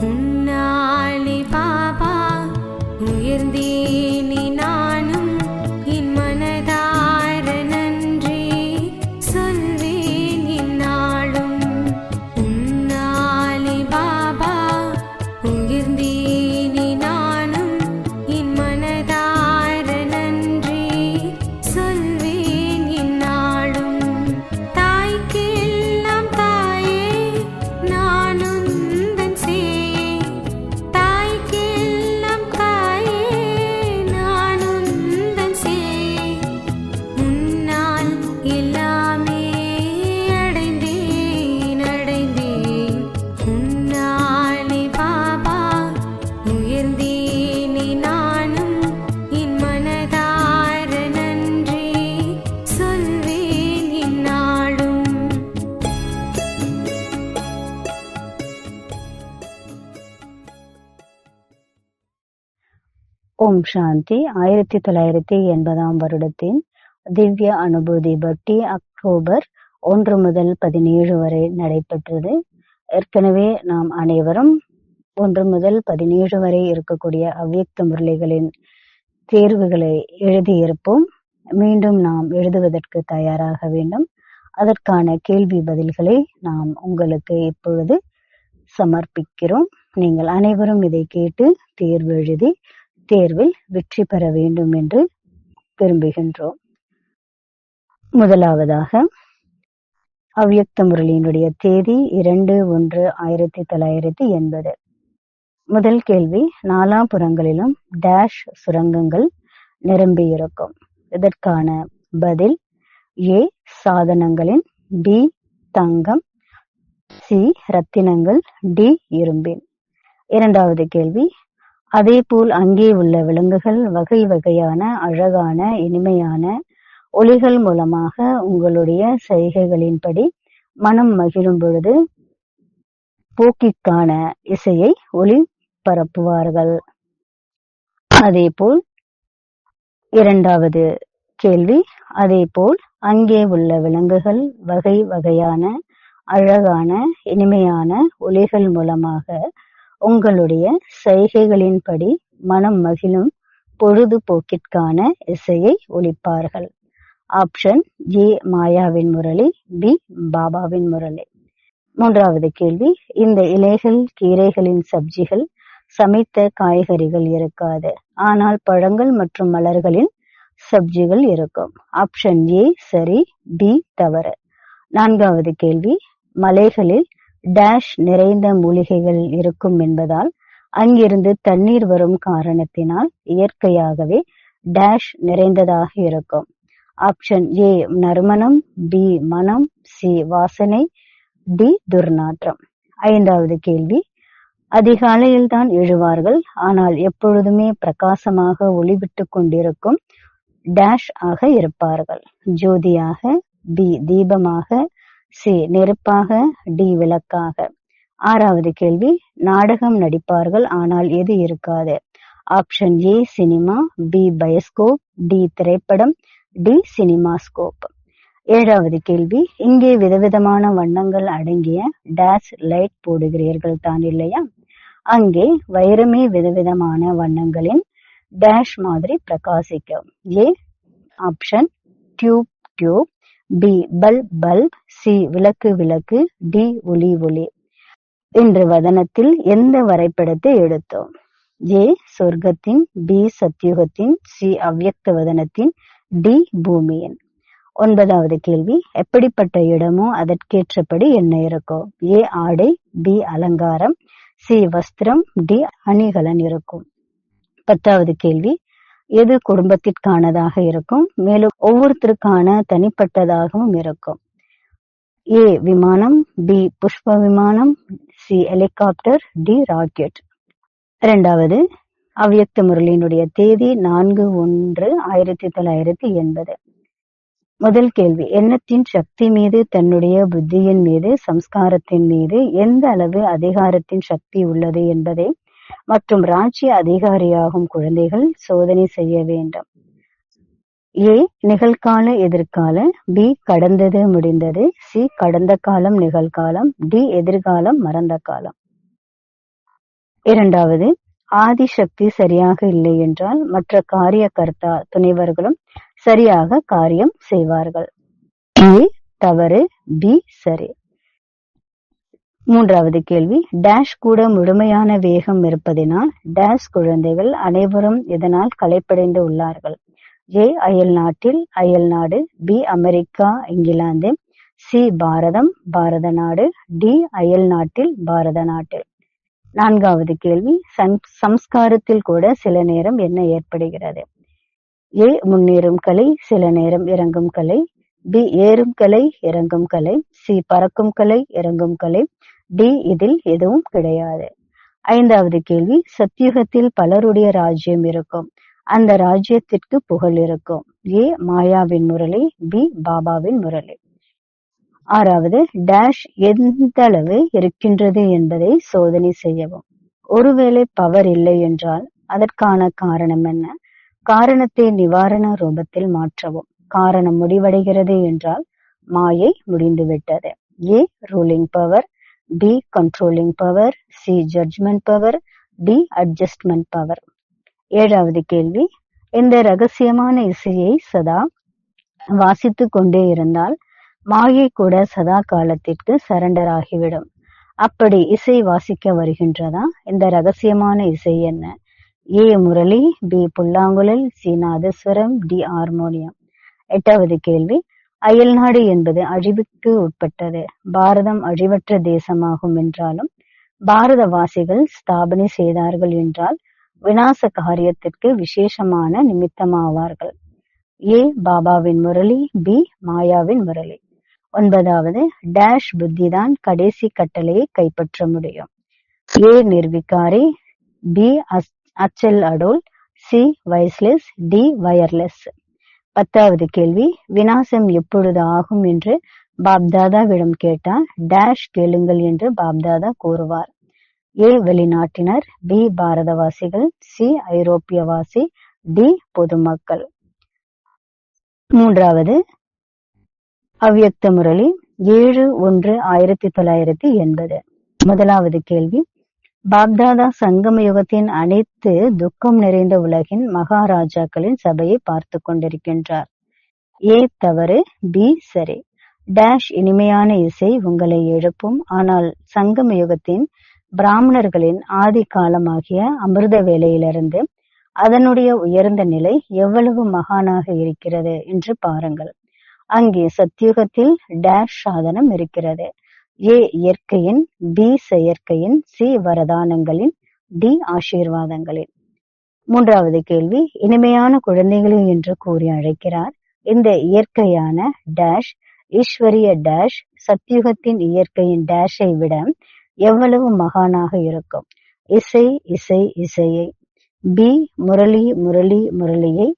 உன்னாலே பாபா உயர்ந்தேனே நானும் என் மனதார நன்றி சொல்வேன் என்னாலும். உன்னாலே பாபா உயர்ந்தேனே நானும் என் மனதார நன்றி சொல்வேன் என்னாலும். தாய்க்கெல்லாம் தாயே நானும் ஓம் சாந்தி. 1980 வருடத்தின் திவ்ய அனுபூதி பக்தி அக்டோபர் 1 முதல் 17 வரை நடைபெற்றது. ஏற்கனவே நாம் அனைவரும் 1 முதல் 17 வரை இருக்கக்கூடிய அவ்யக்த முரளிகளின் தேர்வுகளை எழுதியிருப்போம். மீண்டும் நாம் எழுதுவதற்கு தயாராக வேண்டும். அதற்கான கேள்வி பதில்களை நாம் உங்களுக்கு இப்பொழுது சமர்ப்பிக்கிறோம். நீங்கள் அனைவரும் இதை கேட்டு தேர்வு எழுதி தேர்வில் வெற்றி பெற வேண்டும் என்று விரும்புகின்றோம். முதலாவதாக அவ்யக்த முரளியினுடைய தேதி 2/1/1980. முதல் கேள்வி, நாலாபுறங்களிலும் டேஷ் சுரங்கங்கள் நிரம்பியிருக்கும். இதற்கான பதில் ஏ சாதனங்களின், பி தங்கம், சி ரத்தினங்கள், டி இரும்பின். இரண்டாவது கேள்வி, அதேபோல் அங்கே உள்ள விலங்குகள் வகை வகையான அழகான இனிமையான ஒலிகள் மூலமாக உங்களுடைய செய்கைகளின்படி மனம் மகிழும் பொழுது போக்கிற்கான இசையை ஒளிபரப்புவார்கள். அதேபோல் இரண்டாவது கேள்வி, அதேபோல் அங்கே உள்ள விலங்குகள் வகை வகையான அழகான இனிமையான ஒலிகள் மூலமாக உங்களுடைய செய்கைகளின்படி மனம் மகிழும் பொழுதுபோக்கிற்கான இசையை ஒலிப்பார்கள். ஆப்ஷன் ஏ மாயாவின் முரளி, பி பாபாவின் முரளி. மூன்றாவது கேள்வி, இந்த இலைகள் கீரைகளின் சப்ஜிகள் சமைத்த காய்கறிகள் இருக்காது, ஆனால் பழங்கள் மற்றும் மலர்களின் சப்ஜிகள் இருக்கும். ஆப்ஷன் ஏ சரி, பி தவறு. நான்காவது கேள்வி, மலைகளில் டேஷ் நிறைந்த மூலிகைகள் இருக்கும் என்பதால் அங்கிருந்து தண்ணீர் வரும் காரணத்தினால் இயற்கையாகவே டேஷ் நிறைந்ததாக இருக்கும். ஆப்ஷன் ஏ நறுமணம், பி மனம், சி வாசனை, டி துர்நாற்றம். ஐந்தாவது கேள்வி, அதிகாலையில் தான் எழுவார்கள், ஆனால் எப்பொழுதுமே பிரகாசமாக ஒளிவிட்டு கொண்டிருக்கும் டேஷ் ஆக இருப்பார்கள். ஜோதியாக, பி தீபமாக, சி நெருப்பாக, டி விளக்காக. ஆறாவது கேள்வி, நாடகம் நடிப்பார்கள், ஆனால் எது இருக்காது. Option A cinema, B bioscope, D திரைப்படம், டி சினிமாஸ்கோப். ஏழாவது கேள்வி, இங்கே விதவிதமான வண்ணங்கள் அடங்கிய டேஷ் லைட் போடுகிறீர்கள் தான் இல்லையா? அங்கே வைரமே விதவிதமான வண்ணங்களின் டேஷ் மாதிரி பிரகாசிக்கும். A option tube tube, B bulb bulb, C விளக்கு விளக்கு, டி ஒளி ஒளி. இன்று வதனத்தில் எந்த வரைபடத்தை எடுத்தோம்? ஏ சொர்க்கத்தின், பி சத்யுகத்தின், சி அவ்யக்த வதனத்தின், டி பூமியின். ஒன்பதாவது கேள்வி, எப்படிப்பட்ட இடமோ அதற்கேற்றபடி என்ன இருக்கும்? ஏ ஆடை, பி அலங்காரம், சி வஸ்திரம், டி அணிகலன் இருக்கும். பத்தாவது கேள்வி, எது குடும்பத்திற்கானதாக இருக்கும், மேலும் ஒவ்வொருத்தருக்கான தனிப்பட்டதாகவும் இருக்கும்? ஏ விமானம், பி புஷ்ப விமானம், சி ஹெலிகாப்டர், டி ராக்கெட். இரண்டாவது அவ்யக்த முரளியினுடைய தேதி 4/1/1980. முதல் கேள்வி, எண்ணத்தின் சக்தி மீது, தன்னுடைய புத்தியின் மீது, சம்ஸ்காரத்தின் மீது எந்த அளவு அதிகாரத்தின் சக்தி உள்ளது என்பதை மற்றும் ராஜ்ய அதிகாரியாகும் குழந்தைகள் சோதனை செய்ய வேண்டும். ஏ நிகழ்கால எதிர்கால, பி கடந்தது முடிந்தது, சி கடந்த காலம் நிகழ்காலம், டி எதிர்காலம் மறந்த காலம். இரண்டாவது, ஆதிசக்தி சரியாக இல்லை என்றால் மற்ற காரிய கர்த்தா துணைவர்களும் சரியாக காரியம் செய்வார்கள். ஏ தவறு, பி சரி. மூன்றாவது கேள்வி, டேஷ் கூட முழுமையான வேகம் இருப்பதினால் டேஷ் குழந்தைகள் அனைவரும் இதனால் களைப்படைந்து உள்ளார்கள். ஏ அயல் நாட்டில், அயல் நாடு, பி அமெரிக்கா இங்கிலாந்து, சி பாரதம் பாரத நாடு, டி அயல் நாட்டில் பாரத நாட்டில். நான்காவது கேள்வி, சம்ஸ்காரத்தில் கூட சில நேரம் என்ன ஏற்படுகிறது? ஏ முன்னேறும் கலை, சில நேரம் இறங்கும் கலை, பி ஏறும் கலை இறங்கும் கலை, சி பறக்கும் கலை இறங்கும் கலை, டி இதில் எதுவும் கிடையாது. ஐந்தாவது கேள்வி, சத்தியுகத்தில் பலருடைய ராஜ்யம் இருக்கும், அந்த ராஜ்யத்திற்கு புகழ் இருக்கும். ஏ மாயாவின் முரளி, பி பாபாவின் முரளி. ஆறாவது, டேஷ் எந்த அளவு இருக்கின்றது என்பதை சோதனை செய்யவும். ஒருவேளை பவர் இல்லை என்றால் அதற்கான காரணம் என்ன? காரணத்தை நிவாரண ரூபத்தில் மாற்றவும். காரணம் முடிவடைகிறது என்றால் மாயை முடிந்துவிட்டது. A ruling power, B controlling power, C judgement power, D adjustment power. ஏழாவது கேள்வி, இந்த ரகசியமான இசையை சதா வாசித்து கொண்டே இருந்தால் மாயை கூட சதா காலத்திற்கு சரண்டர் ஆகிவிடும். அப்படி இசை வாசிக்க வருகின்றதா? இந்த ரகசியமான இசை என்ன? ஏ முரளி, பி புல்லாங்குழல், சி நாதஸ்வரம், டி ஹார்மோனியம். எட்டாவது கேள்வி, அயல்நாடு என்பது அழிவுக்கு உட்பட்டது. பாரதம் அழிவற்ற தேசமாகும் என்றாலும் பாரதவாசிகள் ஸ்தாபனை செய்தார்கள் என்றால் விநாச காரியத்திற்கு விசேஷமான நிமித்தமாவார்கள். ஏ பாபாவின் முரளி, பி மாயாவின் முரளி. ஒன்பதாவது, டேஷ் புத்திதான் கடைசி கட்டளையை கைப்பற்ற முடியும். ஏ நிர்விகாரி, பி அச்சல் அடோல், சி வைஸ்லெஸ், டி வயர்லெஸ். பத்தாவது கேள்வி, விநாசம் எப்பொழுது ஆகும் என்று பாப்தாதாவிடம் கேட்டால் டேஷ் கேளுங்கள் என்று பாப்தாதா கூறுவார். ஏ வெளிநாட்டினர், பி பாரதவாசிகள், சி ஐரோப்பியவாசி, டி பொதுமக்கள். மூன்றாவது அவ்யக்த முரளி 7/1/1980. முதலாவது கேள்வி, பாப்தாதா சங்கம யுகத்தின் அனைத்து துக்கம் நிறைந்த உலகின் மகாராஜாக்களின் சபையை பார்த்து கொண்டிருக்கின்றார். ஏ தவறு, பி சரி. டேஷ் இனிமையான இசை உங்களை எழுப்பும், ஆனால் சங்கம யுகத்தின் பிராமணர்களின் ஆதி காலமாகிய அமிர்த வேளையிலிருந்து அதனுடைய உயர்ந்த நிலை எவ்வளவு மகானாக இருக்கிறது என்று பாருங்கள். அங்கே சத்தியுகத்தில் டேஷ் சாதனம் இருக்கிறது. ஏ இயற்கையின், பி செயற்கையின், சி வரதானங்களின், டி ஆசீர்வாதங்களின். மூன்றாவது கேள்வி, இனிமையான குழந்தைகளே என்று கூறி அழைக்கிறார். இந்த இயற்கையான டேஷ் ஈஸ்வரிய டேஷ் சத்தியுகத்தின் இயற்கையின் டேஷை விட எவ்வளவு மகானாக இருக்கும்? இசை இசை இசையை, பி முரளி முரளி முரளியை,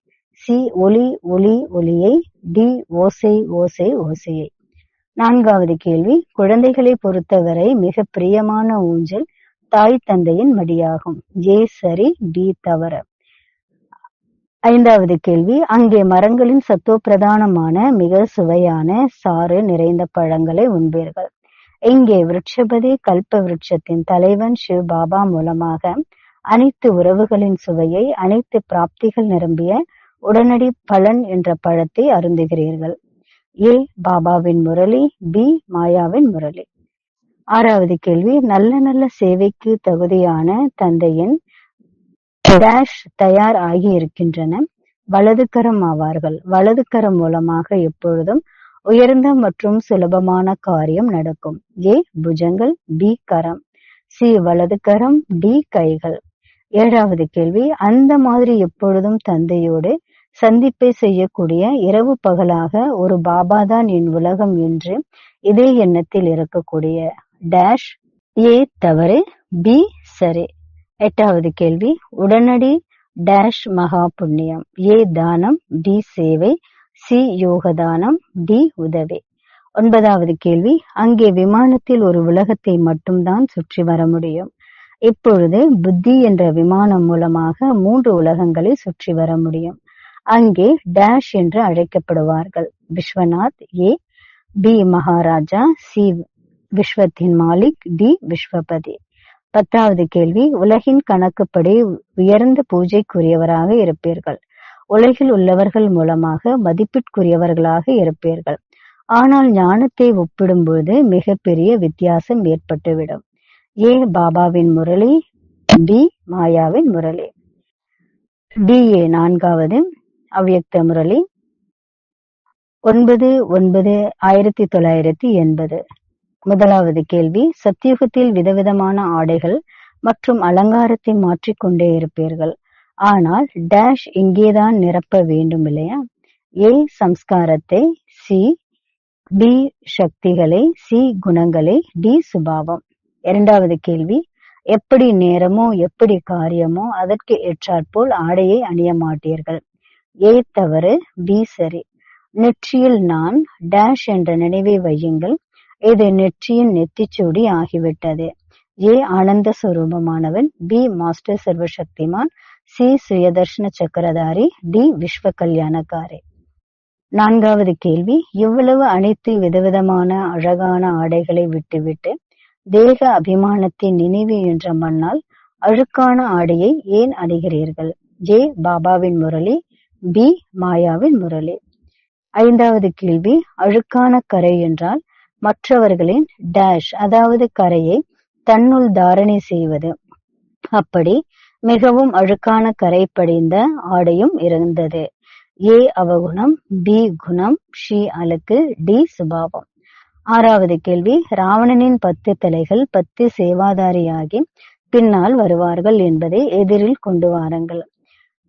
சி ஒலி ஒலி ஒலியை, டி ஓசை ஓசை ஓசையை. நான்காவது கேள்வி, குழந்தைகளை பொறுத்தவரை மிக பிரியமான ஊஞ்சல் தாய் தந்தையின் மடியாகும். ஏ சரி, டி தவறு. ஐந்தாவது கேள்வி, அங்கே மரங்களின் சத்தோ பிரதானமான மிக சுவையான சாறு நிறைந்த பழங்களை உண்பீர்கள். இங்கே விருட்சபதி கல்ப விருட்சத்தின் தலைவன் சிவ் பாபா மூலமாக அனைத்து உறவுகளின் சுவையை, அனைத்து பிராப்திகள் நிரம்பிய உடனடி பலன் என்ற பழத்தை அருந்துகிறீர்கள். ஏ பாபாவின் முரளி, பி மாயாவின் முரளி. ஆறாவது கேள்வி, நல்ல நல்ல சேவைக்கு தகுதியான தந்தையின் டேஷ் தயார் ஆகி இருக்கின்றன. வலது கரம் ஆவார்கள். வலது கரம் மூலமாக எப்பொழுதும் உயர்ந்த மற்றும் சுலபமான காரியம் நடக்கும். ஏ புஜங்கள், பி கரம், சி வலது கரம், டி கைகள். ஏழாவது கேள்வி, அந்த மாதிரி எப்பொழுதும் தந்தையோடு சந்திப்பை செய்யக்கூடிய இரவு பகலாக ஒரு பாபாதான் என் உலகம் என்று இதே எண்ணத்தில் இருக்கக்கூடிய டேஷ். ஏ தவறு, பி சரி. 8வது கேள்வி, உடனடி டேஷ் மகா புண்ணியம். ஏ தானம், பி சேவை, சி யோகதானம், டி உதவி. 9வது கேள்வி, அங்கே விமானத்தில் ஒரு உலகத்தை மட்டும்தான் சுற்றி வர முடியும். இப்பொழுது புத்தி என்ற விமானம் மூலமாக 3 உலகங்களை சுற்றி வர முடியும். அங்கே டேஷ் என்று அழைக்கப்படுவார்கள். Vishwanath, A, B Maharaja, C விஸ்வத்தின் மாலிக், டி விஸ்வபதி. 10வது கேள்வி, உலகின் கணக்குப்படி உயர்ந்த பூஜைக்குரியவராக இருப்பீர்கள். உலகில் உள்ளவர்கள் மூலமாக மதிப்பிற்குரியவர்களாக இருப்பீர்கள். ஆனால் ஞானத்தை ஒப்பிடும்போது மிகப்பெரிய வித்தியாசம் ஏற்பட்டுவிடும். ஏ பாபாவின் முரளி, பி மாயாவின் முரளி. டிஏ 4வது அவ்யக்த முரளி, 9/9/1980. முதலாவது கேள்வி, சத்தியுகத்தில் விதவிதமான ஆடைகள் மற்றும் அலங்காரத்தை மாற்றிக்கொண்டே இருப்பீர்கள். ஆனால் டேஷ் இங்கேதான் நிரப்ப வேண்டும் இல்லையா? ஏ சம்ஸ்காரத்தை, சி பி சக்திகளை, சி குணங்களை, டி சுபாவம். 2வது கேள்வி, எப்படி நேரமோ எப்படி காரியமோ அதற்கு ஏற்றாற்போல் ஆடையை அணிய மாட்டீர்கள். ஏ தவறு, பி சரி. நெற்றியில் நான் டேஷ் என்ற நினைவை வையுங்கள். இது நெற்றியின் நெத்திச்சூடி ஆகிவிட்டது. ஏ ஆனந்த சுரூபமானவன், பி மாஸ்டர் சர்வசக்திமான், சி சுயதர்ஷன சக்கரதாரி, டி விஸ்வ கல்யாணக்காரி. 4வது கேள்வி, இவ்வளவு அனைத்து விதவிதமான அழகான ஆடைகளை விட்டுவிட்டு தேக அபிமானத்தின் நினைவு என்ற மண்ணால் அழுக்கான ஆடையை ஏன் அணிகிறீர்கள்? ஏ பாபாவின் முரளி, பி மாயாவின் முரளி. 5வது கேள்வி, அழுக்கான கரை என்றால் மற்றவர்களின் டேஷ் அதாவது கரையை தன்னுள் தாரணை செய்வது. அப்படி மிகவும் அழுக்கான கரை படிந்த ஆடையும் இருந்தது. ஏ அவகுணம், பி குணம், சி அழுக்கு, டி சுபாவம். 6வது கேள்வி, ராவணனின் 10 தலைகள் 10 சேவாதாரியாகி பின்னால் வருவார்கள் என்பதை எதிரில் கொண்டு வாருங்கள்.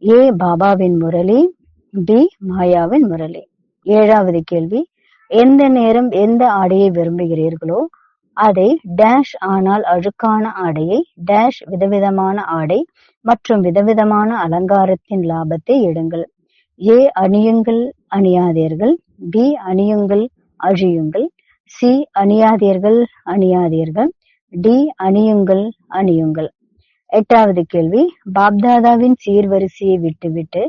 ஏ பாபாவின் முரளி, பி மாயாவின் முரளி. 7வது கேள்வி, எந்த நேரம் எந்த ஆடையை விரும்புகிறீர்களோ அதை டேஷ் ஆனால் அழுக்கான ஆடையை டேஷ் விதவிதமான ஆடை மற்றும் விதவிதமான அலங்காரத்தின் லாபத்தை எடுங்கள். ஏ அணியுங்கள் அணியாதீர்கள், பி அணியுங்கள் அழியுங்கள், சி அணியாதீர்கள் அணியாதீர்கள், டி அணியுங்கள் அணியுங்கள். 8வது கேள்வி, பாப்தாதாவின் சீர்வரிசையை விட்டுவிட்டு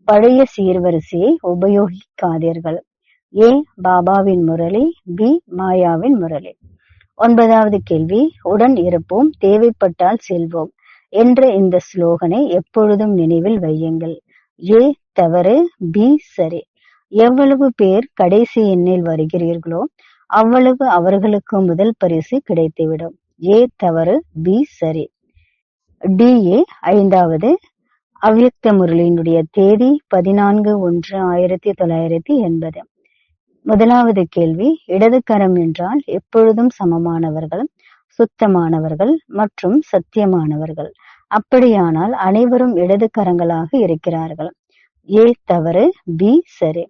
பழைய சீர்வரிசையை உபயோகிக்காதீர்கள். ஏ பாபாவின் முரளி, பி மாயாவின் முரளி. 9வது கேள்வி, உடன் இருப்போம் தேவைப்பட்டால் செல்வோம் என்ற இந்த ஸ்லோகனை எப்பொழுதும் நினைவில் வையுங்கள். ஏ தவறு, பி சரி. எவ்வளவு பேர் கடைசி எண்ணில் வருகிறீர்களோ அவ்வளவு அவர்களுக்கு முதல் பரிசு கிடைத்துவிடும். ஏ தவறு, பி சரி. டிஏ 5வது அவ்யக்த முரளியினுடைய தேதி 14/1/1980. முதலாவது கேள்வி, இடது கரம் என்றால் எப்பொழுதும் சமமானவர்கள், சுத்தமானவர்கள் மற்றும் சத்தியமானவர்கள். அப்படியானால் அனைவரும் இடது கரங்களாக இருக்கிறார்கள். ஏ தவறு, பி சரி.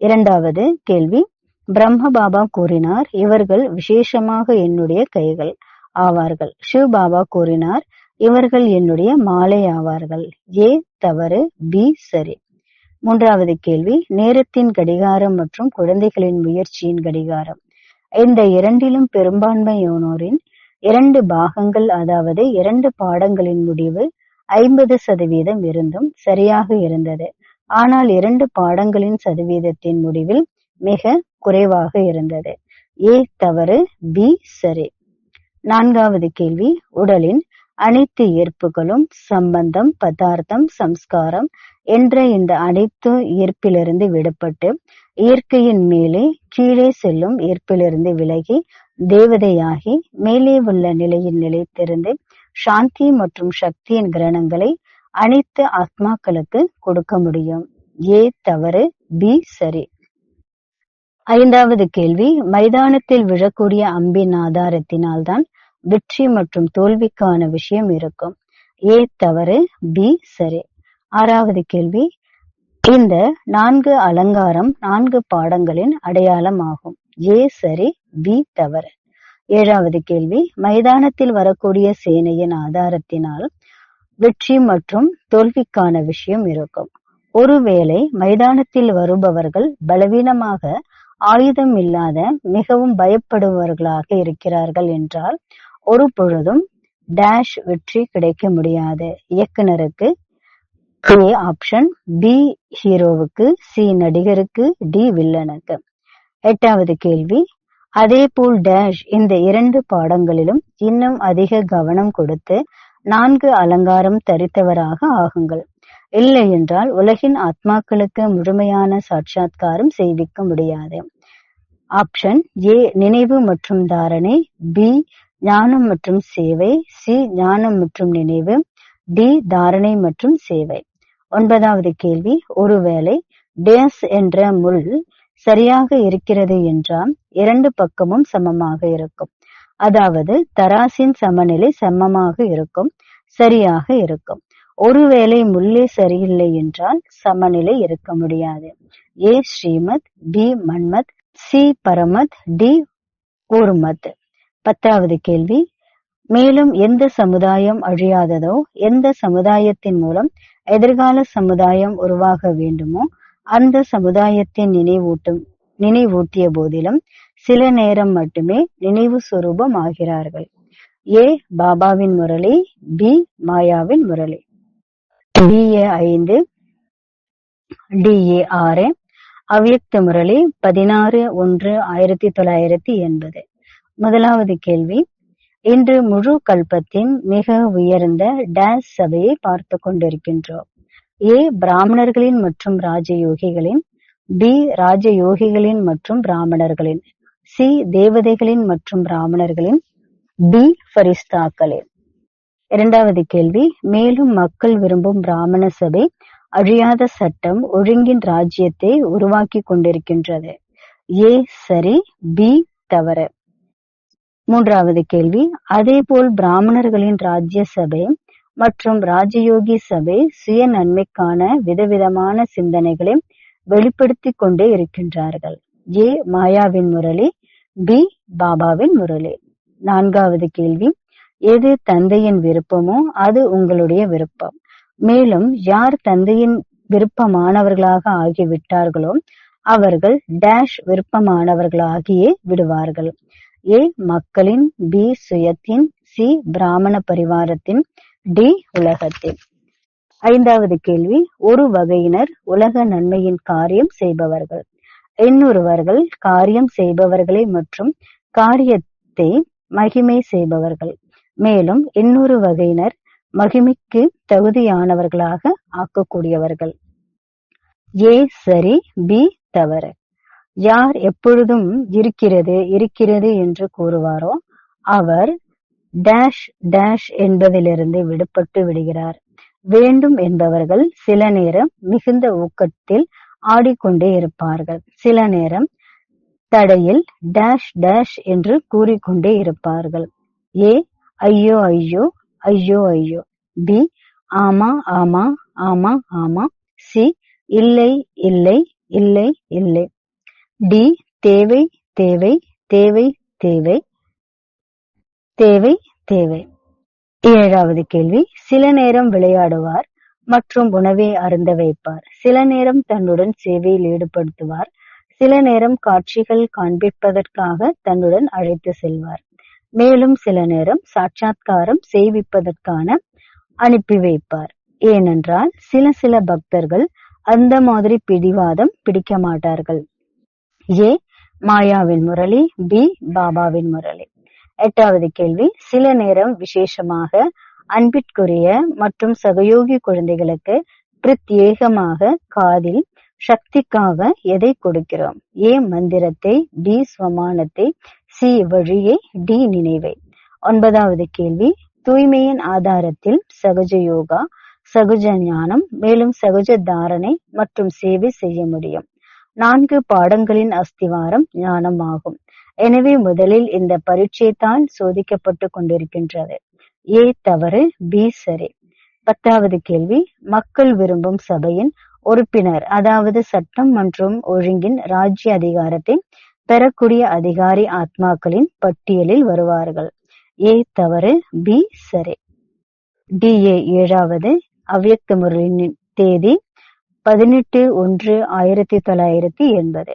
2வது கேள்வி, பிரம்ம பாபா கூறினார் இவர்கள் விசேஷமாக என்னுடைய கைகள் ஆவார்கள். சிவ் பாபா கூறினார் இவர்கள் என்னுடைய மாலை ஆவார்கள். ஏ தவறு, பி சரி. 3வது கேள்வி, நேரத்தின் கடிகாரம் மற்றும் குழந்தைகளின் முயற்சியின் கடிகாரம். இந்த இரண்டிலும் பெரும்பான்மையோனோரின் 2 பாகங்கள் அதாவது 2 பாடங்களின் முடிவு 50% இருந்தும் சரியாக இருந்தது. ஆனால் 2 பாடங்களின் சதவீதத்தின் முடிவில் மிக குறைவாக இருந்தது. ஏ தவறு, பி சரி. 4வது கேள்வி, உடலின் அனைத்து ஈர்ப்புகளும் சம்பந்தம், பதார்த்தம், சம்ஸ்காரம் என்ற இந்த அனைத்து ஈர்ப்பிலிருந்து விடுபட்டு இயற்கையின் மேலே கீழே செல்லும் ஈர்ப்பிலிருந்து விலகி தேவதையாகி மேலே உள்ள நிலையில் நிலைத்திருந்து சாந்தி மற்றும் சக்தியின் கிரணங்களை அனைத்து ஆத்மாக்களுக்கு கொடுக்க முடியும். ஏ தவறு, பி சரி. 5வது கேள்வி, மைதானத்தில் விழக்கூடிய அம்பின் ஆதாரத்தினால்தான் வெற்றி மற்றும் தோல்விக்கான விஷயம் இருக்கும். ஏ தவறு, பி சரி. 6வது கேள்வி, இந்த 4 அலங்காரம் 4 பாடங்களின் அடையாளம் ஆகும். ஏ சரி, பி தவறு. 7வது கேள்வி, மைதானத்தில் வரக்கூடிய சேனையின் ஆதாரத்தினால் வெற்றி மற்றும் தோல்விக்கான விஷயம் இருக்கும். ஒருவேளை மைதானத்தில் வருபவர்கள் பலவீனமாக, ஆயுதம் இல்லாத, மிகவும் பயப்படுபவர்களாக இருக்கிறார்கள் என்றால் ஒரு பொழுதும் டேஷ் வெற்றி கிடைக்க முடியாது. இயக்குனருக்கு ஏ ஆப்ஷன், பி ஹீரோவுக்கு, சி நடிகருக்கு, டி வில்லனுக்கு. 8வது கேள்வி, அதேபோல் டேஷ் இந்த 2 பாடங்களிலும் இன்னும் அதிக கவனம் கொடுத்து 4 அலங்காரம் தரித்தவராக ஆகுங்கள். இல்லை என்றால் உலகின் ஆத்மாக்களுக்கு முழுமையான சாட்சாத்காரம் செய்விக்க முடியாது. ஆப்ஷன் ஏ நினைவு மற்றும் தாரணை, பி ஞானம் மற்றும் சேவை, சி ஞானம் மற்றும் நினைவு, டி தாரணை மற்றும் சேவை. 9வது கேள்வி, ஒருவேளை டேஸ் என்ற முள் சரியாக இருக்கிறது என்றால் 2 பக்கமும் சமமாக இருக்கும். அதாவது தராசின் சமநிலை சமமாக இருக்கும், சரியாக இருக்கும். ஒருவேளை முள்ளே சரியில்லை என்றால் சமநிலை இருக்க முடியாது. ஏ ஸ்ரீமத், பி மன்மத், சி பரமத், டி ஊர்மத். 10வது கேள்வி, மேலும் எந்த சமுதாயம் அழியாததோ, எந்த சமுதாயத்தின் மூலம் எதிர்கால சமுதாயம் உருவாக வேண்டுமோ அந்த சமுதாயத்தின் நினைவூட்டிய போதிலும் சில நேரம் மட்டுமே நினைவு சுரூபம் ஆகிறார்கள். ஏ பாபாவின் முரளி, பி மாயாவின் முரளி. DA 5, DA 6, அவ்யக்த முரளி 16/1/1980. முதலாவது கேள்வி, இன்று முழு கல்பத்தின் மிக உயர்ந்த டேஸ் சபையை பார்த்து கொண்டிருக்கின்றோம். ஏ பிராமணர்களின் மற்றும் ராஜயோகிகளின், பி ராஜயோகிகளின் மற்றும் பிராமணர்களின், சி தேவதைகளின் மற்றும் பிராமணர்களின், டி ஃபரிஸ்தாக்களின். 2வது கேள்வி, மேலும் மக்கள் விரும்பும் பிராமண சபை அழியாத சட்டம் ஒழுங்கின் ராஜ்யத்தை உருவாக்கி கொண்டிருக்கின்றது. ஏ சரி, பி தவறு. 3வது கேள்வி, அதேபோல் பிராமணர்களின் ராஜ்ய சபை மற்றும் ராஜயோகி சபை சுய நன்மைக்கான விதவிதமான சிந்தனைகளை வெளிப்படுத்தி கொண்டே இருக்கின்றார்கள். ஏ மாயாவின் முரளி, பி பாபாவின் முரளி. 4வது கேள்வி, எது தந்தையின் விருப்பமோ அது உங்களுடைய விருப்பம். மேலும் யார் தந்தையின் விருப்பமானவர்களாக ஆகிவிட்டார்களோ அவர்கள் டேஷ் விருப்பமானவர்களாகியே விடுவார்கள். ஏ மக்களின், பி சுயத்தின், சி பிராமண பரிவாரத்தின், டி உலகத்தின். 5வது கேள்வி, ஒரு வகையினர் உலக நன்மையின் காரியம் செய்பவர்கள், இன்னொருவர்கள் காரியம் செய்பவர்களை மற்றும் காரியத்தை மகிமை செய்பவர்கள். மேலும் இன்னொரு வகையினர் மகிமைக்கு தகுதியானவர்களாக ஆக்கக்கூடியவர்கள். ஏ சரி, பி தவறு. யார் எப்பொழுதும் இருக்கிறது இருக்கிறது என்று கூறுவாரோ அவர் டேஷ் டேஷ் என்பதிலிருந்து விடுபட்டு விடுகிறார். வேண்டும் என்பவர்கள் சில நேரம் மிகுந்த ஊக்கத்தில் ஆடிக்கொண்டே இருப்பார்கள், சில நேரம் தடையில் டேஷ் டேஷ் என்று கூறிக்கொண்டே இருப்பார்கள். ஏ ஐயோ ஐயோ ஐயோ ஐயோ, பி ஆமா ஆமா ஆமா ஆமா, சி இல்லை இல்லை இல்லை இல்லை, டி தேவை தேவை தேவை தேவை தேவை தேவை. 7வது கேள்வி, சில நேரம் விளையாடுவார் மற்றும் உணவை அருந்த வைப்பார், சில நேரம் தன்னுடன் சேவையில் ஈடுபடுத்துவார், சில நேரம் காட்சிகள் காண்பிப்பதற்காக தன்னுடன் அழைத்து செல்வார், மேலும் சில நேரம் சாட்சாத்காரம் செய்விப்பதற்கான அனுப்பி வைப்பார். ஏனென்றால் சில பக்தர்கள் அந்த மாதிரி பிடிவாதம் பிடிக்க மாட்டார்கள். ஏ மாயாவின் முரளி, பி பாபாவின் முரளி. 8வது கேள்வி, சில நேரம் விசேஷமாக அன்பிற்குரிய மற்றும் சகயோகி குழந்தைகளுக்கு பிரத்யேகமாக காதில் சக்திக்காக எதை கொடுக்கிறோம்? ஏ மந்திரத்தை, பி ஸ்வமானத்தை, சி வழியை, டி நினைவை. 9வது கேள்வி, தூய்மையின் ஆதாரத்தில் சகஜ யோகா, சகஜ ஞானம், மேலும் சகஜ தாரணை மற்றும் சேவை செய்ய முடியும். 4 பாடங்களின் அஸ்திவாரம் ஞானம் ஆகும். எனவே முதலில் இந்த பரீட்சைத்தான் சோதிக்கப்பட்டு கொண்டிருக்கின்றது. ஏ தவறு, பி சரி. 10வது கேள்வி, மக்கள் விரும்பும் சபையின் உறுப்பினர், அதாவது சட்டம் மற்றும் ஒழுங்கின் ராஜ்ய அதிகாரத்தை பெறக்கூடிய அதிகாரி ஆத்மாக்களின் பட்டியலில் வருவார்கள். ஏ தவறு, பி சரி. DA 7வது அவ்யக்த முரளியின் தேதி 18/1/1980.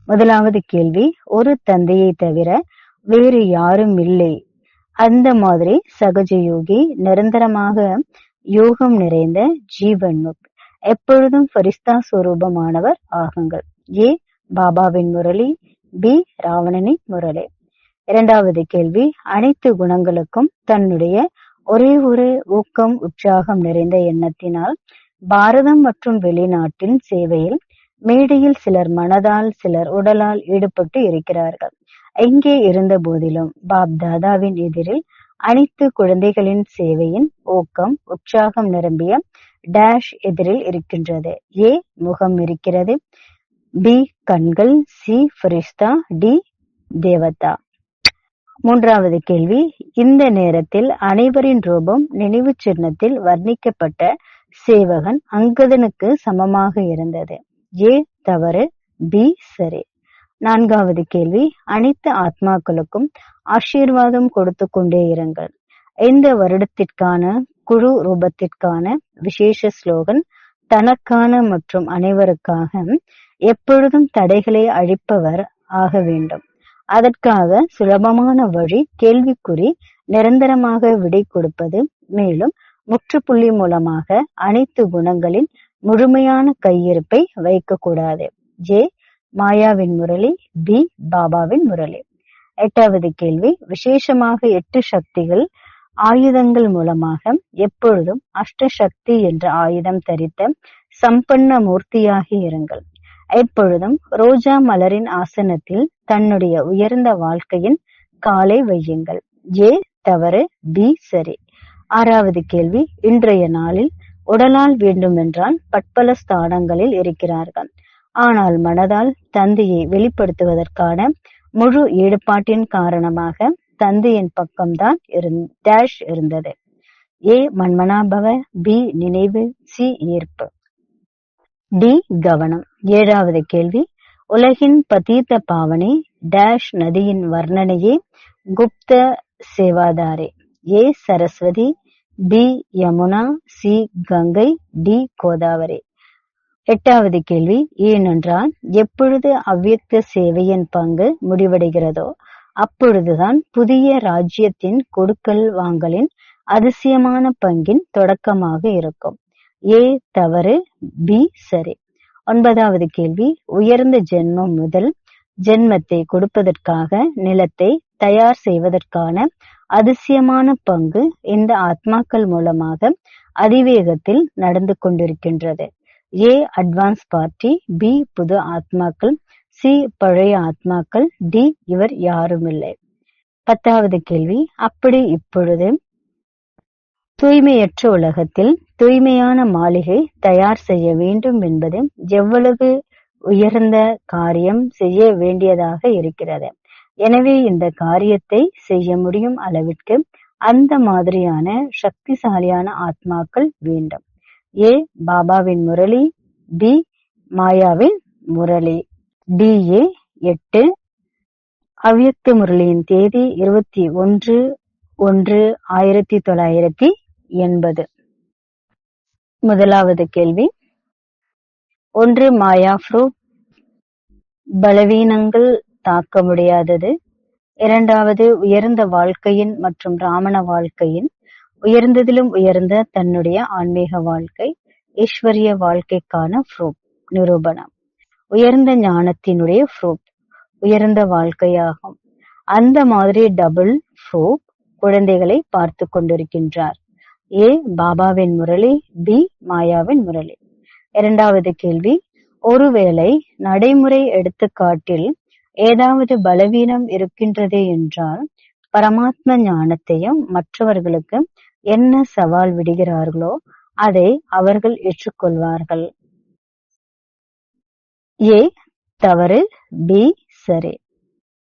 முதலாவது கேள்வி, ஒரு தந்தையை தவிர வேறு யாரும் இல்லை. அந்த மாதிரி சகஜ யோகி, நிரந்தரமாக யோகம் நிறைந்த ஜீவன் முக்த், எப்பொழுதும் ஃபரிஸ்தா ஸ்வரூபமானவர் ஆகுங்கள். ஏ பாபாவின் முரளி, பி ராவணனின் முரளி. இரண்டாவது கேள்வி, அனைத்து குணங்களுக்கும் தன்னுடைய ஒரே ஒரு ஊக்கம் உற்சாகம் நிறைந்த எண்ணத்தினால் பாரதம் மற்றும் வெளிநாட்டின் சேவையில் மேடையில் சிலர் மனதால் சிலர் உடலால் ஈடுபட்டு இருக்கிறார்கள். எங்கே இருந்த போதிலும் பாப் தாதாவின் எதிரில் அனைத்து குழந்தைகளின் சேவையின் ஊக்கம் உற்சாகம் நிரம்பிய டேஷ் எதிரில் இருக்கின்றது. ஏ முகம் இருக்கிறது, பி கண்கள், சி ஃபரிஸ்தா, டி தேவதா. மூன்றாவது கேள்வி, இந்த நேரத்தில் அனைவரின் ரூபம் நினைவு சின்னத்தில் வர்ணிக்கப்பட்ட சேவகன் அங்கதனுக்கு சமமாக இருந்தது. ஏ தவறு, பி சரி. நான்காவது கேள்வி, அனைத்து ஆத்மாக்களுக்கும் ஆசீர்வாதம் கொடுத்து கொண்டே இருங்கள். இந்த வருடத்திற்கான குழு ரூபத்திற்கான விசேஷ ஸ்லோகன் தனக்கான மற்றும் அனைவருக்காக எப்பொழுதும் தடைகளை அழிப்பவர் ஆக வேண்டும். அதற்காக சுலபமான வழி கேள்விக்குறி நிரந்தரமாக விடை கொடுப்பது. மேலும் முற்றுப்புள்ளி மூலமாக அனைத்து குணங்களின் முழுமையான கையிருப்பை வைக்கக்கூடாது. ஜே மாயாவின் முரளி, பி பாபாவின் முரளி. எட்டாவது கேள்வி, விசேஷமாக 8 சக்திகள் ஆயுதங்கள் மூலமாக எப்பொழுதும் அஷ்டசக்தி என்ற ஆயுதம் தரித்த சம்பன்ன மூர்த்தியாகி இருங்கள். எப்பொழுதும் ரோஜா மலரின் ஆசனத்தில் தன்னுடைய உயர்ந்த வாழ்க்கையின் காலை வையுங்கள். ஏ தவறு, பி சரி. ஆறாவது கேள்வி, இன்றைய நாளில் உடலால் வேண்டுமென்றால் பற்பல ஸ்தானங்களில் இருக்கிறார்கள். ஆனால் மனதால் தந்தையை வெளிப்படுத்துவதற்கான முழு ஈடுபாட்டின் காரணமாக தந்தையின் பக்கம்தான் டேஷ் இருந்தது. ஏ மன்மனாபவ, பி நினைவு, சி ஈர்ப்பு, டி கவனம். ஏழாவது கேள்வி, உலகின் பதீத பாவனை டேஷ் நதியின் வர்ணனையே குப்த சேவாதாரே. A Saraswati, B Yamuna, C Ganga, D Godavari. எட்டாவது கேள்வி, ஏனென்றால் எப்பொழுது அவ்யக்த சேவையின் பங்கு முடிவடைகிறதோ அப்பொழுதுதான் புதிய ராஜ்யத்தின் கொடுக்கல் வாங்கலின் அதிசயமான பங்கின் தொடக்கமாக இருக்கும். ஏ தவறு, பி சரி. ஒன்பதாவது கேள்வி, உயர்ந்த ஜென்மம் முதல் ஜென்மத்தை கொடுப்பதற்காக நிலத்தை தயார் செய்வதற்கான அதிசயமான பங்கு இந்த ஆத்மாக்கள் மூலமாக அதிவேகத்தில் நடந்து கொண்டிருக்கின்றது. ஏ அட்வான்ஸ் பார்ட்டி, பி புது ஆத்மாக்கள், சி பழைய ஆத்மாக்கள், டி இவர் யாருமில்லை. பத்தாவது கேள்வி, அப்படி இப்பொழுது தூய்மையற்ற உலகத்தில் தூய்மையான மாளிகை தயார் செய்ய வேண்டும் என்பது எவ்வளவு உயர்ந்த காரியம் செய்ய வேண்டியதாக இருக்கிறது. எனவே இந்த காரியத்தை செய்ய முடியும் அளவிற்கு அந்த மாதிரியான சக்திசாலியான ஆத்மாக்கள் வேண்டும். ஏ பாபாவின் முரளி, பி மாயாவின் முரளி. DA 8 அவ்யக்த முரளியின் தேதி 21/1/1980. முதலாவது கேள்வி, 1 மாயா ஃப்ரூட் பலவீனங்கள் தாக்க முடியாதது. இரண்டாவது உயர்ந்த வாழ்க்கையின் மற்றும் ராமண வாழ்க்கையின் உயர்ந்ததிலும் உயர்ந்த தன்னுடைய ஆன்மீக வாழ்க்கை ஈஸ்வரிய வாழ்க்கைக்கான ஃப்ரூட் நிரூபணம். உயர்ந்த ஞானத்தினுடைய ஃப்ரூட் உயர்ந்த வாழ்க்கையாகும். அந்த மாதிரி டபுள் ஃப்ரூட் குழந்தைகளை பார்த்து கொண்டிருக்கின்றார். ஏ பாபாவின் முரளி, பி மாயாவின் முரளி. இரண்டாவது கேள்வி, ஒருவேளை நடைமுறை எடுத்துக்காட்டில் ஏதாவது பலவீனம் இருக்கின்றது என்றால் பரமாத்ம ஞானத்தையும் மற்றவர்களுக்கு என்ன சவால் விடுகிறார்களோ அதை அவர்கள் ஏற்றுக்கொள்வார்கள். ஏ தவறு, பி சரி.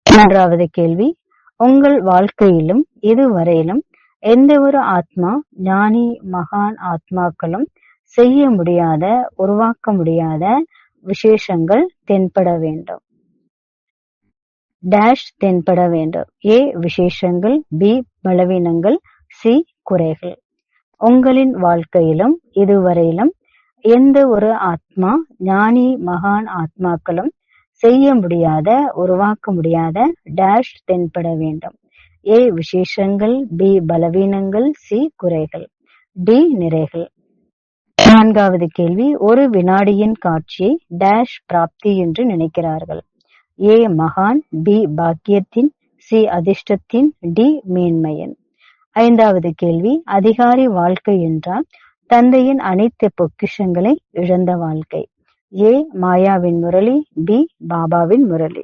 மூன்றாவது கேள்வி, உங்கள் வாழ்க்கையிலும் இதுவரையிலும் எந்த ஒரு ஆத்மா ஞானி மகான் ஆத்மாக்களும் செய்ய முடியாத உருவாக்க முடியாத விசேஷங்கள் தென்பட வேண்டும். டேஷ் தென்பட வேண்டும். ஏ விசேஷங்கள், பி பலவீனங்கள், சி குறைகள். உங்களின் வாழ்க்கையிலும் இதுவரையிலும் எந்த ஒரு ஆத்மா, ஞானி மகான் ஆத்மாக்களும் செய்ய முடியாத, உருவாக்க முடியாத டேஷ் தென்பட வேண்டும். ஏ விசேஷங்கள், பி பலவீனங்கள், சி குறைகள், டி நிறைகள். 4வது கேள்வி, ஒரு வினாடியின் காட்சியை டேஷ் பிராப்தி என்று நினைக்கிறார்கள். ஏ மகான், பி பாக்கியத்தின், சி அதிர்ஷ்டத்தின், டி மேன்மையின். 5வது கேள்வி, அதிகாரி வாழ்க்கை என்றால் தந்தையின் அனைத்து பொக்கிஷங்களை இழந்த வாழ்க்கை. ஏ மாயாவின் முரளி, பி பாபாவின் முரளி.